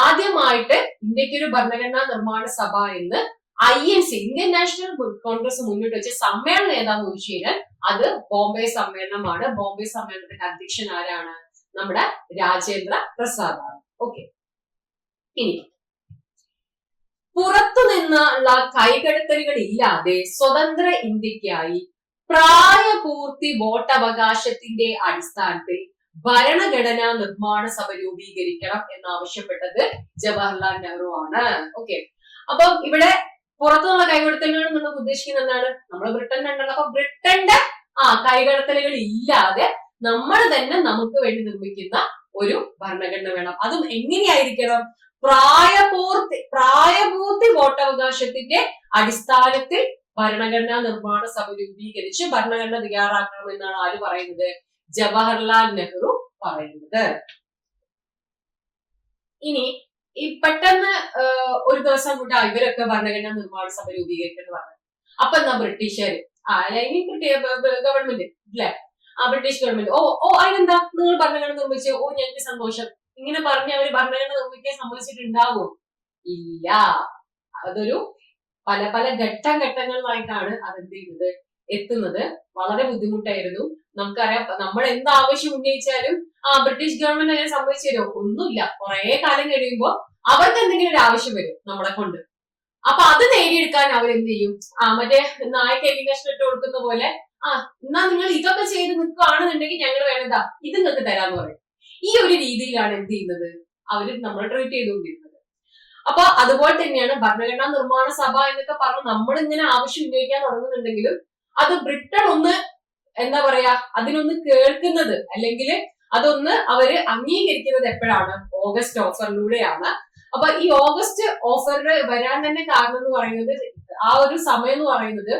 ആദ്യമായിട്ട് ഇന്ത്യക്ക് ഒരു ഭരണഘടനാ നിർമ്മാണ സഭ എന്ന് INC ഇന്ത്യൻ നാഷണൽ കോൺഗ്രസ് മുന്നോട്ട് വെച്ച സമ്മേളനം ഏതാന്ന് ചോദിച്ചു കഴിഞ്ഞാൽ അത് ബോംബെ സമ്മേളനമാണ്. ബോംബെ സമ്മേളനത്തിന്റെ അധ്യക്ഷൻ ആരാണ്? നമ്മുടെ രാജേന്ദ്ര പ്രസാദ് ആണ്. ഓക്കെ. ഇനി പുറത്തു നിന്നുള്ള കൈകടത്തലുകൾ ഇല്ലാതെ സ്വതന്ത്ര ഇന്ത്യക്കായി പ്രായപൂർത്തി വോട്ടവകാശത്തിന്റെ അടിസ്ഥാനത്തിൽ ഭരണഘടനാ നിർമ്മാണ സഭ രൂപീകരിക്കണം എന്നാവശ്യപ്പെട്ടത് ജവഹർലാൽ നെഹ്റു ആണ്. ഓക്കെ. അപ്പം ഇവിടെ പുറത്തുനിന്നുള്ള കൈകടത്തലുകൾ നമ്മൾ ഉദ്ദേശിക്കുന്നത് എന്താണ്? നമ്മൾ ബ്രിട്ടൻ ഉണ്ടല്ലോ. അപ്പൊ ബ്രിട്ടന്റെ കൈകടത്തലുകൾ ഇല്ലാതെ നമ്മൾ തന്നെ നമുക്ക് വേണ്ടി നിർമ്മിക്കുന്ന ഒരു ഭരണഘടന വേണം. അതും എങ്ങനെയായിരിക്കണം? പ്രായപൂർത്തി വോട്ടവകാശത്തിന്റെ അടിസ്ഥാനത്തിൽ ഭരണഘടനാ നിർമ്മാണ സഭ രൂപീകരിച്ച് ഭരണഘടന തയ്യാറാക്കണമെന്നാണ് ആര് പറയുന്നത്? ജവഹർലാൽ നെഹ്റു പറയുന്നത്. ഇനി ഈ പെട്ടെന്ന് ഒരു ദിവസം കൂട്ടാ ഇവരൊക്കെ ഭരണഘടനാ നിർമ്മാണ സഭ രൂപീകരിക്കുന്നു പറഞ്ഞു. അപ്പൊ എന്നാ ബ്രിട്ടീഷുകാര് ഗവൺമെന്റ് അല്ലെ ബ്രിട്ടീഷ് ഗവൺമെന്റ് അതിനെന്താ നിങ്ങൾ ഭരണഘടന നിർമ്മിച്ചു, ഞങ്ങൾക്ക് സന്തോഷം, ഇങ്ങനെ പറഞ്ഞ് അവര് ഭരണഘടന നിർമ്മിക്കാൻ സമ്മതിച്ചിട്ടുണ്ടാവോ? ഇല്ല. അതൊരു പല പല ഘട്ടങ്ങളിലായിട്ടാണ് അതെന്ത് ചെയ്യുന്നത്, എത്തുന്നത്. വളരെ ബുദ്ധിമുട്ടായിരുന്നു. നമുക്കറിയാം, നമ്മൾ എന്ത് ആവശ്യം ഉന്നയിച്ചാലും ബ്രിട്ടീഷ് ഗവൺമെന്റ് അങ്ങനെ സമ്മതിച്ചു തരുമോ? ഒന്നുമില്ല. കുറെ കാലം കഴിയുമ്പോ അവർക്ക് എന്തെങ്കിലും ഒരു ആവശ്യം വരും നമ്മളെ കൊണ്ട്. അപ്പൊ അത് നേടിയെടുക്കാൻ അവരെന്ത് ചെയ്യും, മറ്റേ നായ്ക്ക് എലിനേഷൻ ഇട്ട് കൊടുക്കുന്ന പോലെ, എന്നാ നിങ്ങൾ ഇതൊക്കെ ചെയ്ത് നിൽക്കുകയാണെന്നുണ്ടെങ്കിൽ ഞങ്ങൾ വേണതാ ഇത് നിങ്ങൾക്ക് തരാന്ന് പറയും. ഈ ഒരു രീതിയിലാണ് എന്ത് ചെയ്യുന്നത്, അവര് നമ്മൾ ട്രീറ്റ് ചെയ്തുകൊണ്ടിരുന്നത്. അപ്പൊ അതുപോലെ തന്നെയാണ് ഭരണഘടനാ നിർമ്മാണ സഭ എന്നൊക്കെ പറഞ്ഞ് നമ്മളിങ്ങനെ ആവശ്യം ഉന്നയിക്കാൻ തുടങ്ങുന്നുണ്ടെങ്കിലും അത് ബ്രിട്ടൻ ഒന്ന് എന്താ പറയാ അതിനൊന്ന് കേൾക്കുന്നത്, അല്ലെങ്കിൽ അതൊന്ന് അവര് അംഗീകരിക്കുന്നത് എപ്പോഴാണ്? ഓഗസ്റ്റ് ഓഫറിലൂടെയാണ്. അപ്പൊ ഈ ഓഗസ്റ്റ് ഓഫർ വരാൻ തന്നെ കാരണം എന്ന് പറയുന്നത്, ആ ഒരു സമയം എന്ന് പറയുന്നത്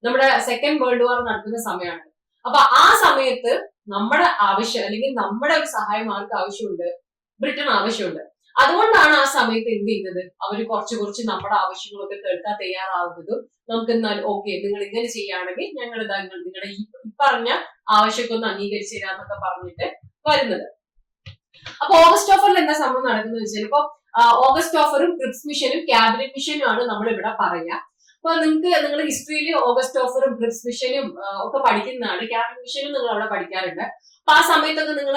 നമ്മുടെ സെക്കൻഡ് വേൾഡ് വാർ നടക്കുന്ന സമയമാണ്. അപ്പൊ ആ സമയത്ത് നമ്മുടെ ആവശ്യം, അല്ലെങ്കിൽ നമ്മുടെ ഒരു സഹായം ആർക്ക് ആവശ്യമുണ്ട്? ബ്രിട്ടൻ ആവശ്യമുണ്ട്. അതുകൊണ്ടാണ് ആ സമയത്ത് എന്ത് ചെയ്യുന്നത്, അവര് കുറച്ച് നമ്മുടെ ആവശ്യങ്ങളൊക്കെ കേൾക്കാൻ തയ്യാറാവുന്നതും, നമുക്ക് എന്നാൽ ഓക്കെ നിങ്ങൾ ഇങ്ങനെ ചെയ്യുകയാണെങ്കിൽ ഞങ്ങൾ നിങ്ങളുടെ ഈ പറഞ്ഞ ആവശ്യമൊക്കെ ഒന്ന് അംഗീകരിച്ചു തരാന്നൊക്കെ പറഞ്ഞിട്ട് വരുന്നത്. അപ്പൊ ഓഗസ്റ്റ് ഓഫറിൽ എന്താ സംഭവം നടക്കുന്നത് വെച്ചാൽ, ഇപ്പൊ ഓഗസ്റ്റ് ഓഫറും ക്രിപ്സ് മിഷനും ക്യാബിനറ്റ് മിഷനും ആണ് നമ്മൾ ഇവിടെ പറയാ. അപ്പൊ നിങ്ങളുടെ ഹിസ്റ്ററിയിൽ ഓഗസ്റ്റ് ഓഫറും ക്രിപ്സ് മിഷനും ഒക്കെ പഠിക്കുന്നതാണ്. ക്യാബിനറ്റ് മിഷനും നിങ്ങൾ അവിടെ പഠിക്കാറുണ്ട്. അപ്പൊ ആ സമയത്തൊക്കെ നിങ്ങൾ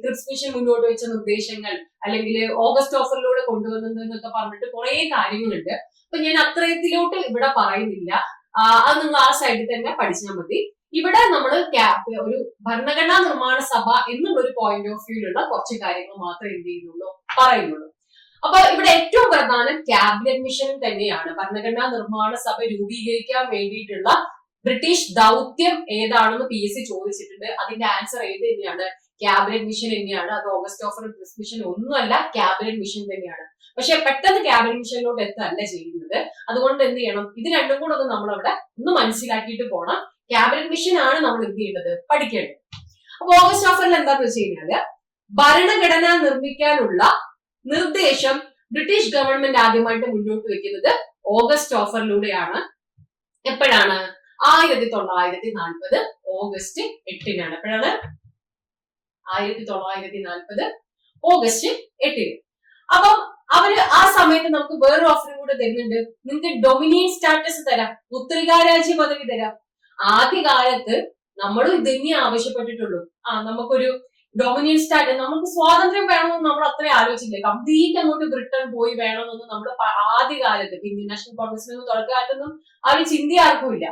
ക്രിപ്സ് മിഷൻ മുന്നോട്ട് വെച്ച നിർദ്ദേശങ്ങൾ, അല്ലെങ്കിൽ ഓഗസ്റ്റ് ഓഫറിലൂടെ കൊണ്ടുവന്നതെന്നൊക്കെ പറഞ്ഞിട്ട് കുറെ കാര്യങ്ങളുണ്ട്. അപ്പൊ ഞാൻ അത്രയത്തിലോട്ട് ഇവിടെ പറയുന്നില്ല. അത് നിങ്ങൾ ആ സൈഡിൽ തന്നെ പഠിച്ചാൽ മതി. ഇവിടെ നമ്മൾ ഒരു ഭരണഘടനാ നിർമ്മാണ സഭ എന്നുള്ള ഒരു പോയിന്റ് ഓഫ് വ്യൂയിലുള്ള കുറച്ച് കാര്യങ്ങൾ മാത്രമേ എന്ത് ചെയ്യുന്നുള്ളൂ, പറയുന്നുള്ളൂ. അപ്പൊ ഇവിടെ ഏറ്റവും പ്രധാനം ക്യാബിനറ്റ് മിഷൻ തന്നെയാണ്. ഭരണഘടനാ നിർമ്മാണ സഭ രൂപീകരിക്കാൻ വേണ്ടിയിട്ടുള്ള ബ്രിട്ടീഷ് ദൗത്യം ഏതാണെന്ന് PSC ചോദിച്ചിട്ടുണ്ട്. അതിന്റെ ആൻസർ ഏത് തന്നെയാണ്? ക്യാബിനറ്റ് മിഷൻ തന്നെയാണ്. അത് ഓഗസ്റ്റ് ഓഫർ ക്രിപ്സ് മിഷൻ ഒന്നുമല്ല, ക്യാബിനറ്റ് മിഷൻ തന്നെയാണ്. പക്ഷെ പെട്ടെന്ന് ക്യാബിനറ്റ് മിഷനിലോട്ട് എത്തല്ല ചെയ്യുന്നത്. അതുകൊണ്ട് എന്ത് ചെയ്യണം, ഇത് രണ്ടും കൂടെ ഒന്ന് നമ്മളവിടെ ഒന്ന് മനസ്സിലാക്കിയിട്ട് പോകണം. ക്യാബിനറ്റ് മിഷൻ ആണ് നമ്മൾ എന്ത് ചെയ്യേണ്ടത്, പഠിക്കേണ്ടത്. അപ്പൊ ഓഗസ്റ്റ് ഓഫറിൽ എന്താന്ന് വെച്ച് കഴിഞ്ഞാല്, ഭരണഘടന നിർമ്മിക്കാനുള്ള നിർദ്ദേശം ബ്രിട്ടീഷ് ഗവൺമെന്റ് ആദ്യമായിട്ട് മുന്നോട്ട് വെക്കുന്നത് ഓഗസ്റ്റ് ഓഫറിലൂടെയാണ്. എപ്പോഴാണ്? 1940 ഓഗസ്റ്റ് 8-നാണ്. എപ്പോഴാണ്? 1940 ഓഗസ്റ്റ് 8-ന്. അപ്പം അവര് ആ സമയത്ത് നമുക്ക് വേറൊരു ഓഫറും കൂടെ തരുന്നുണ്ട്. നിങ്ങൾക്ക് ഡൊമിനിയൻ സ്റ്റാറ്റസ് തരാം, പുത്രികാരാജ്യ പദവി തരാം. ആദ്യകാലത്ത് നമ്മളും ഇത് തന്നെ ആവശ്യപ്പെട്ടിട്ടുള്ളൂ. നമുക്കൊരു ഡൊമിനിയൻ സ്റ്റാറ്റസ്, നമുക്ക് സ്വാതന്ത്ര്യം വേണമെന്ന് നമ്മൾ അത്രയും ആലോചിച്ചില്ല. കംപ്ലീറ്റ് അങ്ങോട്ട് ബ്രിട്ടൻ പോയി വേണമെന്നൊന്നും നമ്മൾ ആദ്യകാലത്ത് ഇന്ത്യൻ നാഷണൽ കോൺഗ്രസിനൊന്നും തുടക്കകാലത്തൊന്നും ആ ഒരു ചിന്ത ആർക്കും ഇല്ല.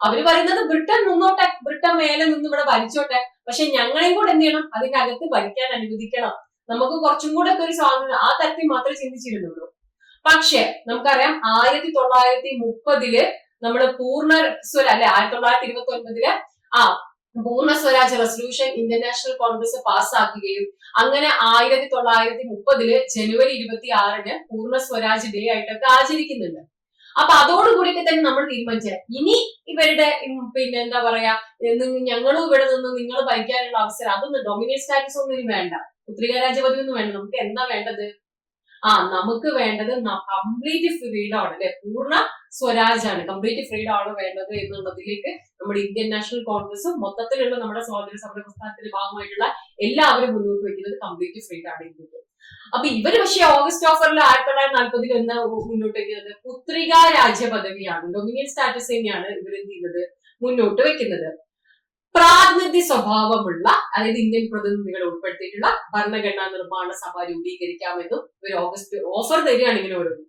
അവര് പറയുന്നത് ബ്രിട്ടൻ നിന്നോട്ടെ, ബ്രിട്ടൻ മേലെ നിന്ന് ഇവിടെ ഭരിച്ചോട്ടെ, പക്ഷെ ഞങ്ങളെയും കൂടെ എന്ത് ചെയ്യണം, അതിന്റെ അകത്ത് ഭരിക്കാൻ അനുവദിക്കണം, നമുക്ക് കുറച്ചും കൂടെ ഒക്കെ ഒരു സ്വാതന്ത്ര്യം, ആ തരത്തിൽ മാത്രമേ ചിന്തിച്ചിരുന്നുള്ളൂ. പക്ഷെ നമുക്കറിയാം 1930 നമ്മള് പൂർണ്ണ സ്വര അല്ലെ, 1929 Purna Swaraj resolution Indian National Congress പാസ്സാക്കുകയും അങ്ങനെ 1930 ജനുവരി 26 പൂർണ്ണ സ്വരാജ് ഡേ ആയിട്ടൊക്കെ ആചരിക്കുന്നുണ്ട്. അപ്പൊ അതോടുകൂടിയൊക്കെ തന്നെ നമ്മൾ തീരുമാനിച്ചത്, ഇനി ഇവരുടെ പിന്നെ എന്താ പറയാ, ഞങ്ങളും ഇവിടെ നിന്ന് നിങ്ങൾ ഭരിക്കാനുള്ള അവസരം, അതൊന്നും ഡൊമിനിയൻ സ്റ്റാറ്റസ് ഒന്നും ഇനി വേണ്ട, പുത്രികാരാജ്യ പദവി ഒന്നും വേണ്ട. നമുക്ക് എന്താ വേണ്ടത്? നമുക്ക് വേണ്ടത് കംപ്ലീറ്റ് ഫ്രീഡം ആണ് അല്ലെ, പൂർണ്ണ സ്വരാജ് ആണ്, കംപ്ലീറ്റ് ഫ്രീഡം ആണ് വേണ്ടത് എന്നുള്ളതിലേക്ക് നമ്മുടെ ഇന്ത്യൻ നാഷണൽ കോൺഗ്രസും മൊത്തത്തിലുള്ള നമ്മുടെ സ്വാതന്ത്ര്യ സമര പ്രസ്ഥാനത്തിന്റെ ഭാഗമായിട്ടുള്ള എല്ലാവരും മുന്നോട്ട് വയ്ക്കുന്നത് കംപ്ലീറ്റ് ഫ്രീഡം ആണ് ഇന്ത്യക്ക്. അപ്പൊ ഇവര് പക്ഷേ ഓഗസ്റ്റ് ഓഫറിൽ 1940 എന്താ മുന്നോട്ട് വയ്ക്കുന്നത്? പുത്രികാരാജ്യ പദവിയാണ്, ഡൊമിനിയൻ സ്റ്റാറ്റസ് തന്നെയാണ് ഇവർ എന്ത് ചെയ്യുന്നത്, മുന്നോട്ട് വെക്കുന്നത്. പ്രാതിനിധ്യ സ്വഭാവമുള്ള, അതായത് ഇന്ത്യൻ പ്രതിനിധികളെ ഉൾപ്പെടുത്തിയിട്ടുള്ള ഭരണഘടനാ നിർമ്മാണ സഭ രൂപീകരിക്കാമെന്നും ഒരു ഓഗസ്റ്റ് ഓഫർ തരികയാണ് ഇങ്ങനെ ഓരോന്നും.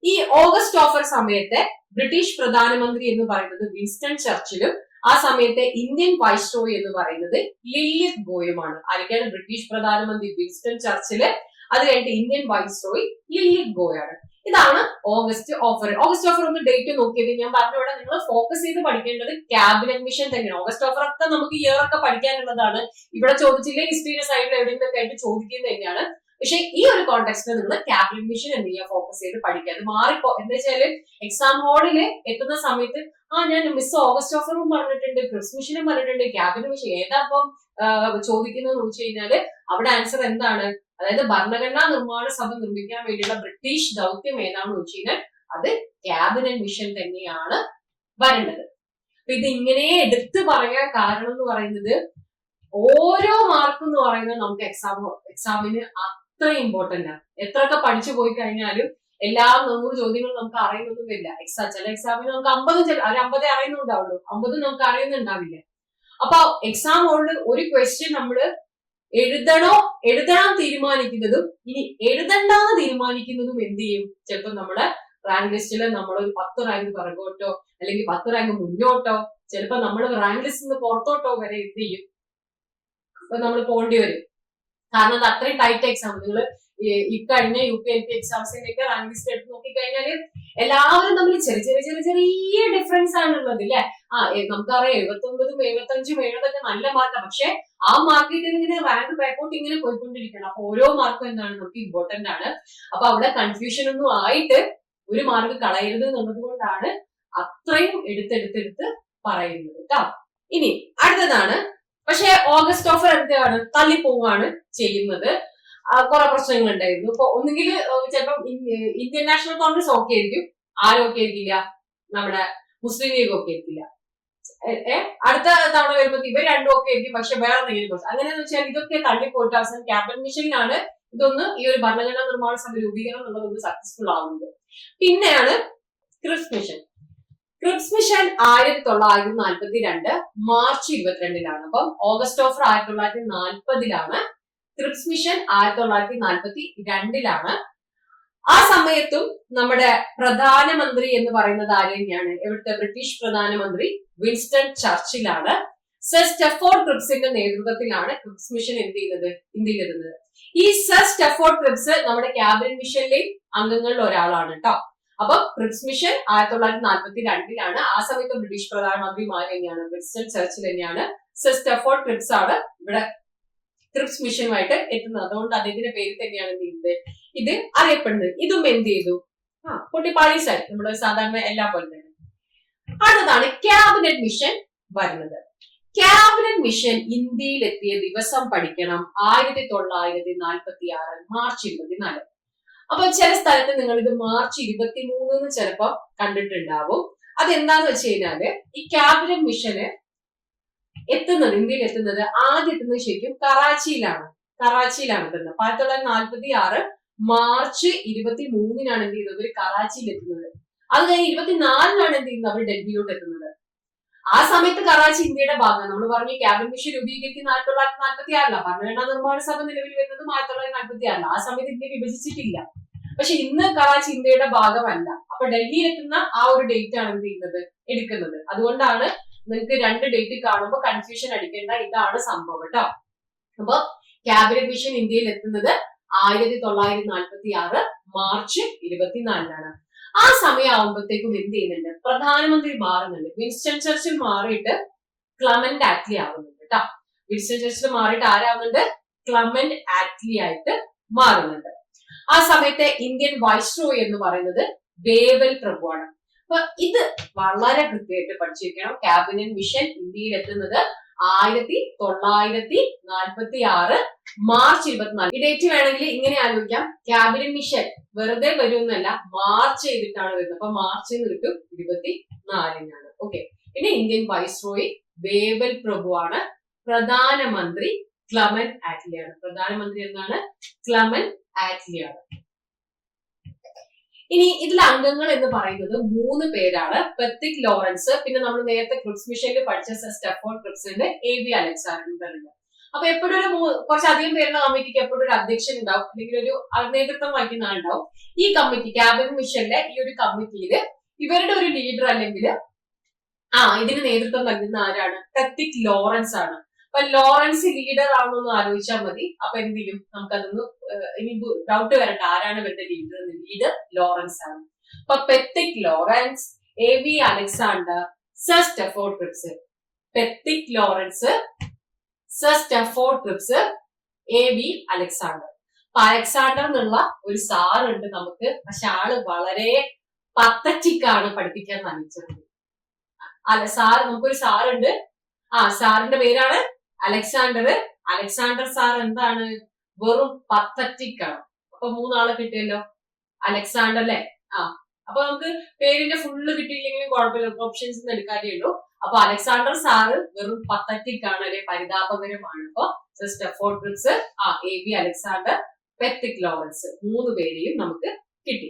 ഈ ഓഗസ്റ്റ് ഓഫർ സമയത്തെ ബ്രിട്ടീഷ് പ്രധാനമന്ത്രി എന്ന് പറയുന്നത് വിൻസ്റ്റൺ ചർച്ചിലും ആ സമയത്തെ ഇന്ത്യൻ വൈസ്രോയി എന്ന് പറയുന്നത് ലില്ലിത്ത് ഗോയുമാണ്. ആരൊക്കെയാണ്? ബ്രിട്ടീഷ് പ്രധാനമന്ത്രി വിൻസ്റ്റൺ ചർച്ചില്, അത് കഴിഞ്ഞിട്ട് ഇന്ത്യൻ വൈസ്രോയി ലില്ലിത്ത് ഗോയാണ്. ഇതാണ് ഓഗസ്റ്റ് ഓഫർ. ഓഗസ്റ്റ് ഓഫർ ഒന്ന് ഡേറ്റ് നോക്കിയത് ഞാൻ പറഞ്ഞവിടെ നിങ്ങൾ ഫോക്കസ് ചെയ്ത് പഠിക്കേണ്ടത് ക്യാബിനറ്റ് മിഷൻ തന്നെയാണ്. ഓഗസ്റ്റ് ഓഫർ ഒക്കെ നമുക്ക് ഇയർ ഒക്കെ പഠിക്കാനുള്ളതാണ്. ഇവിടെ ചോദിച്ചില്ലേ, ഹിസ്റ്ററിയുടെ സൈഡിൽ എവിടെയെങ്കിലും ആയിട്ട് ചോദിക്കുന്നത് തന്നെയാണ്. പക്ഷെ ഈ ഒരു കോണ്ടെക്സ്റ്റിൽ നിങ്ങൾ ക്യാബിനറ്റ് മിഷൻ എന്ത് ചെയ്യുക, ഫോക്കസ് ചെയ്ത് പഠിക്കുക. അത് മാറിപ്പോ എന്താ വെച്ചാല് എക്സാം ഹോളില് എത്തുന്ന സമയത്ത് ഞാൻ മിസ് ഓഗസ്റ്റ് ഓഫറും പറഞ്ഞിട്ടുണ്ട്, ക്രിപ്സ് മിഷനും പറഞ്ഞിട്ടുണ്ട്, ക്യാബിനറ്റ് മിഷൻ ഏതാ അപ്പം ചോദിക്കുന്നതെന്ന് ചോദിച്ചു കഴിഞ്ഞാല് അവിടെ ആൻസർ എന്താണ്? അതായത് ഭരണഘടനാ നിർമ്മാണ സഭ നിർമ്മിക്കാൻ വേണ്ടിയുള്ള ബ്രിട്ടീഷ് ദൗത്യം ഏതാണെന്ന് വെച്ച് കഴിഞ്ഞാൽ അത് ക്യാബിനറ്റ് മിഷൻ തന്നെയാണ് വരേണ്ടത്. അപ്പൊ ഇത് ഇങ്ങനെ എടുത്തു പറയാൻ കാരണം എന്ന് പറയുന്നത് ഓരോ മാർക്ക് എന്ന് പറയുന്നത് നമുക്ക് എക്സാമിന് അത്ര ഇമ്പോർട്ടന്റ് ആണ്. എത്രയൊക്കെ പഠിച്ചു പോയി കഴിഞ്ഞാലും എല്ലാ 100 ചോദ്യങ്ങളും നമുക്ക് അറിയുന്നൊന്നുമില്ല. ചില എക്സാമിന് നമുക്ക് 50 അറിയുന്നുണ്ടാവുള്ളൂ, 50 നമുക്ക് അറിയുന്നുണ്ടാവില്ല. അപ്പൊ എക്സാം ഹോളിൽ ഒരു ക്വസ്റ്റ്യൻ നമ്മള് എഴുതാൻ തീരുമാനിക്കുന്നതും ഇനി എഴുതണ്ടെന്ന് തീരുമാനിക്കുന്നതും എന്ത് ചെയ്യും? ചിലപ്പോൾ നമ്മളെ റാങ്ക് ലിസ്റ്റിൽ നമ്മൾ ഒരു 10 റാങ്ക് പിറകോട്ടോ അല്ലെങ്കിൽ 10 റാങ്ക് മുന്നോട്ടോ, ചിലപ്പോൾ നമ്മൾ റാങ്ക് ലിസ്റ്റിൽ നിന്ന് പുറത്തോട്ടോ വരെ എന്ത് ചെയ്യും? അപ്പൊ നമ്മൾ പോകേണ്ടി വരും. കാരണം അത് അത്രയും ടൈറ്റ് എക്സാം. നിങ്ങൾ ഇക്കഴിഞ്ഞ UPLP എക്സാംസിന്റെ ഒക്കെ റാങ്ക് ലിസ്റ്റ് എടുത്ത് നോക്കിക്കഴിഞ്ഞാല് എല്ലാവരും തമ്മിൽ ചെറിയ ഡിഫറൻസ് ആണ് ഉള്ളത് അല്ലെ. നമുക്കറിയാം 79, 75, 70 നല്ല മാർക്കാണ്. പക്ഷെ ആ മാർക്കിൽ ഇങ്ങനെ റാങ്ക് ബാക്കോട്ട് ഇങ്ങനെ പോയിക്കൊണ്ടിരിക്കണം. അപ്പൊ ഓരോ മാർക്കും എന്താണ് നമുക്ക് ഇമ്പോർട്ടന്റ് ആണ്. അപ്പൊ അവിടെ കൺഫ്യൂഷൻ ഒന്നും ആയിട്ട് ഒരു മാർക്ക് കളയരുത് എന്നുള്ളത് കൊണ്ടാണ് അത്രയും എടുത്തെടുത്ത് പറയുന്നത് കേട്ടോ. ഇനി അടുത്തതാണ്, പക്ഷെ ഓഗസ്റ്റ് ഓഫർ എന്താണ് തള്ളിപ്പോവാണ് ചെയ്യുന്നത്. കുറെ പ്രശ്നങ്ങൾ ഉണ്ടായിരുന്നു. ഇപ്പൊ ഒന്നുകിൽ ചിലപ്പം ഇന്ത്യൻ നാഷണൽ കോൺഗ്രസ് ഓക്കെ ആയിരിക്കും, ആരും ഓക്കെ ആയിരിക്കില്ല, നമ്മുടെ മുസ്ലിം ലീഗ് ഓക്കെ ആയിരിക്കില്ല. അടുത്ത തവണ വരുമ്പോൾ ഇവർ രണ്ടും ഒക്കെ ആയിരിക്കും, പക്ഷെ വേറെ എന്തെങ്കിലും കുറച്ച് അങ്ങനെയെന്ന് വെച്ചാൽ ഇതൊക്കെ തള്ളിപ്പോയിട്ട് അവസാനം ക്യാബിനറ്റ് മിഷനിലാണ് ഈ ഒരു ഭരണഘടനാ നിർമ്മാണ സഭ രൂപീകരണം എന്നുള്ളത് സക്സസ്ഫുൾ ആവുന്നത്. പിന്നെയാണ് Cripps Mission. Cripps Mission 1942 March 22-ലാണ്. അപ്പം ഓഗസ്റ്റ് ഓഫർ 1940-ലാണ്. ക്രിപ്സ് മിഷൻ 1942-ലാണ്. ആ സമയത്തും നമ്മുടെ പ്രധാനമന്ത്രി എന്ന് പറയുന്നത് ആര് തന്നെയാണ്? ഇവിടുത്തെ ബ്രിട്ടീഷ് പ്രധാനമന്ത്രി വിൻസ്റ്റൺ ചർച്ചിലാണ്. സർ സ്റ്റെഫോർഡ് ക്രിപ്സിന്റെ നേതൃത്വത്തിലാണ് ക്രിപ്സ് മിഷൻ എന്ത് ചെയ്യുന്നത്? ഇന്ത്യയിൽ എത്തുന്നത്. ഈ സർ സ്റ്റെഫോർഡ് ക്രിപ്സ് നമ്മുടെ ക്യാബിനറ്റ് മിഷനിലെ അംഗങ്ങളിൽ ഒരാളാണ് കേട്ടോ. അപ്പൊ ക്രിപ്സ് മിഷൻ 1942-ലാണ്. ആ സമയത്ത് ബ്രിട്ടീഷ് പ്രധാനമന്ത്രിമാർ തന്നെയാണ്, വിൻസ്റ്റൺ ചർച്ചിൽ തന്നെയാണ്. സർ സ്റ്റെഫോർഡ് ക്രിപ്സ് ആണ് ഇവിടെ ക്രിപ്സ് മിഷനുമായിട്ട് എത്തുന്നത്. അതുകൊണ്ട് അദ്ദേഹത്തിന്റെ പേര് തന്നെയാണ് ഇത് അറിയപ്പെടുന്നത്. ഇതും എന്ത് ചെയ്തു? പൊട്ടിപ്പാളീസായി, നമ്മുടെ സാധാരണ എല്ലാ പോലെ തന്നെ. അടുത്തതാണ് ക്യാബിനറ്റ് മിഷൻ വരുന്നത്. ക്യാബിനറ്റ് മിഷൻ ഇന്ത്യയിൽ എത്തിയ ദിവസം പഠിക്കണം, 1946 മാർച്ച് 24. അപ്പൊ ചില സ്ഥലത്ത് നിങ്ങൾ ഇത് മാർച്ച് 23 ചിലപ്പോ കണ്ടിട്ടുണ്ടാവും. അതെന്താന്ന് വെച്ച് കഴിഞ്ഞാല് ഈ ക്യാബിനറ്റ് മിഷന് ഇന്ത്യയിൽ എത്തുന്നത് ആദ്യം എത്തുന്നത് ശരിക്കും കറാച്ചിയിലാണ് എത്തുന്നത്. 1946 മാർച്ച് 23-നാണ് എന്ത് ചെയ്യുന്നത്? ഒരു കറാച്ചിയിൽ എത്തുന്നത്. അത് കഴിഞ്ഞ് 24-നാണ് എന്ത് ചെയ്യുന്നത്? അവർ ഡൽഹിയിലോട്ട് എത്തുന്നത്. ആ സമയത്ത് കറാച്ചി ഇന്ത്യയുടെ ഭാഗമാണ്. നമ്മൾ പറഞ്ഞു ക്യാബിനറ്റ് മിഷൻ രൂപീകരിക്കുന്ന 1946-ലാണ്. ഭരണഘടനാ നിർമ്മാണ സഭ നിലവിൽ വരുന്നത് 1946-ലാണ്. ആ സമയത്ത് ഇന്ത്യ വിഭജിച്ചിട്ടില്ല. പക്ഷെ ഇന്ന് കറാച്ചി ഇന്ത്യയുടെ ഭാഗമല്ല. അപ്പൊ ഡൽഹിയിൽ എത്തുന്ന ആ ഒരു ഡേറ്റ് ആണ് എന്ത് ചെയ്യുന്നത്? എടുക്കുന്നത്. അതുകൊണ്ടാണ് നിങ്ങൾക്ക് 2 ഡേറ്റ് കാണുമ്പോൾ കൺഫ്യൂഷൻ അടിക്കേണ്ട, ഇതാണ് സംഭവം കേട്ടോ. അപ്പൊ ക്യാബിനറ്റ് മിഷൻ ഇന്ത്യയിൽ എത്തുന്നത് 1946 മാർച്ച് 24-ലാണ്. ആ സമയമാകുമ്പോഴത്തേക്കും എന്ത് ചെയ്യുന്നുണ്ട്? പ്രധാനമന്ത്രി മാറുന്നുണ്ട്. വിൻസ്റ്റൺ ചർച്ചിൽ മാറിയിട്ട് ക്ലമന്റ് ആറ്റ്ലി ആവുന്നുണ്ട് കേട്ടോ. വിൻസ്റ്റൺ ചർച്ചിൽ മാറിയിട്ട് ആരാവുന്നുണ്ട്? ക്ലമന്റ് ആറ്റ്ലി ആയിട്ട് മാറുന്നുണ്ട്. ആ സമയത്തെ ഇന്ത്യൻ വൈസ്രോയ് എന്ന് പറയുന്നത് വേവൽ പ്രഭുവാണ്. അപ്പൊ ഇത് വളരെ കൃത്യമായിട്ട് പഠിച്ചിരിക്കണം. ക്യാബിനറ്റ് മിഷൻ ഇന്ത്യയിൽ എത്തുന്നത് 1946 മാർച്ച് 24. ഈ ഡേറ്റ് വേണമെങ്കിൽ ഇങ്ങനെ ആലോചിക്കാം, ക്യാബിനറ്റ് മിഷൻ വെറുതെ വരുമെന്നല്ല, മാർച്ച് ചെയ്തിട്ടാണ് വരുന്നത്. അപ്പൊ മാർച്ച് എന്ന് കിട്ടും 24-നാണ്. ഓക്കെ. പിന്നെ ഇന്ത്യൻ വൈസ്രോയ് വേവൽ പ്രഭുവാണ്. പ്രധാനമന്ത്രി ക്ലമന്റ് ആറ്റ്ലിയാണ്. പ്രധാനമന്ത്രി എന്നാണ് ക്ലമന്റ് ആറ്റ്ലിയാണ്. ഇനി ഇതിലെ അംഗങ്ങൾ എന്ന് പറയുന്നത് 3 പേരാണ്. പെത്തിക് ലോറൻസ്, പിന്നെ നമ്മൾ നേരത്തെ ക്രിപ്സ് മിഷനിൽ പഠിച്ച സ്റ്റെഫോർഡ് ക്രിപ്സ് ഉണ്ട്, A.V. അലക്സാണ്ടർ ഉണ്ട്. അപ്പൊ എപ്പോഴും കുറച്ചധികം പേരുടെ കമ്മിറ്റിക്ക് എപ്പോഴും ഒരു അധ്യക്ഷൻ ഉണ്ടാവും, അല്ലെങ്കിൽ ഒരു നേതൃത്വം വഹിക്കുന്ന ആളുണ്ടാവും. ഈ കമ്മിറ്റി ക്യാബിനറ്റ് മിഷനിലെ ഈ ഒരു കമ്മിറ്റിയില് ഇവരുടെ ഒരു ലീഡർ അല്ലെങ്കിൽ ഇതിന് നേതൃത്വം നൽകുന്ന ആരാണ്? പെത്തിക് ലോറൻസ് ആണ്. അപ്പൊ ലോറൻസ് ലീഡർ ആണെന്നൊന്ന് ആലോചിച്ചാൽ മതി. അപ്പൊ എന്ത് ചെയ്യും? നമുക്കതൊന്ന് ഇനി ഡൗട്ട് വരണ്ട, ആരാണ് ഇവരുടെ ലീഡർ? ലീഡർ ലോറൻസ് ആണ്. അപ്പൊ Pethick Lawrence, A.V. Alexander, sir Stafford Cripps. Pethick Lawrence, sir Stafford Cripps, A.V. Alexander. അപ്പൊ അലക്സാണ്ടർ എന്നുള്ള ഒരു സാറുണ്ട് നമുക്ക്, പക്ഷെ ആള് വളരെ പത്തറ്റിക് ആണ് പഠിപ്പിക്കാൻ ശ്രമിച്ചത്. നമുക്കൊരു സാറുണ്ട്, സാറിന്റെ പേരാണ് അലക്സാണ്ടർ സാർ എന്താണ്? വെറും പത്തറ്റിക് ആണ്. അപ്പൊ 3 ആളെ കിട്ടിയല്ലോ, അലക്സാണ്ടർ അല്ലെ. അപ്പൊ നമുക്ക് പേരിന്റെ ഫുള്ള് കിട്ടിയില്ലെങ്കിലും കുഴപ്പമില്ല, ഓപ്ഷൻസ് എടുക്കാനേ ഉള്ളൂ. അപ്പൊ അലക്സാണ്ടർ സാറ് വെറും പത്തറ്റിക് ആണ്, അല്ലെ പരിതാപകരമാണ്. അപ്പൊ Stafford Briggs, A B Alexander, Pethick Lawrence 3 പേരെയും നമുക്ക് കിട്ടി.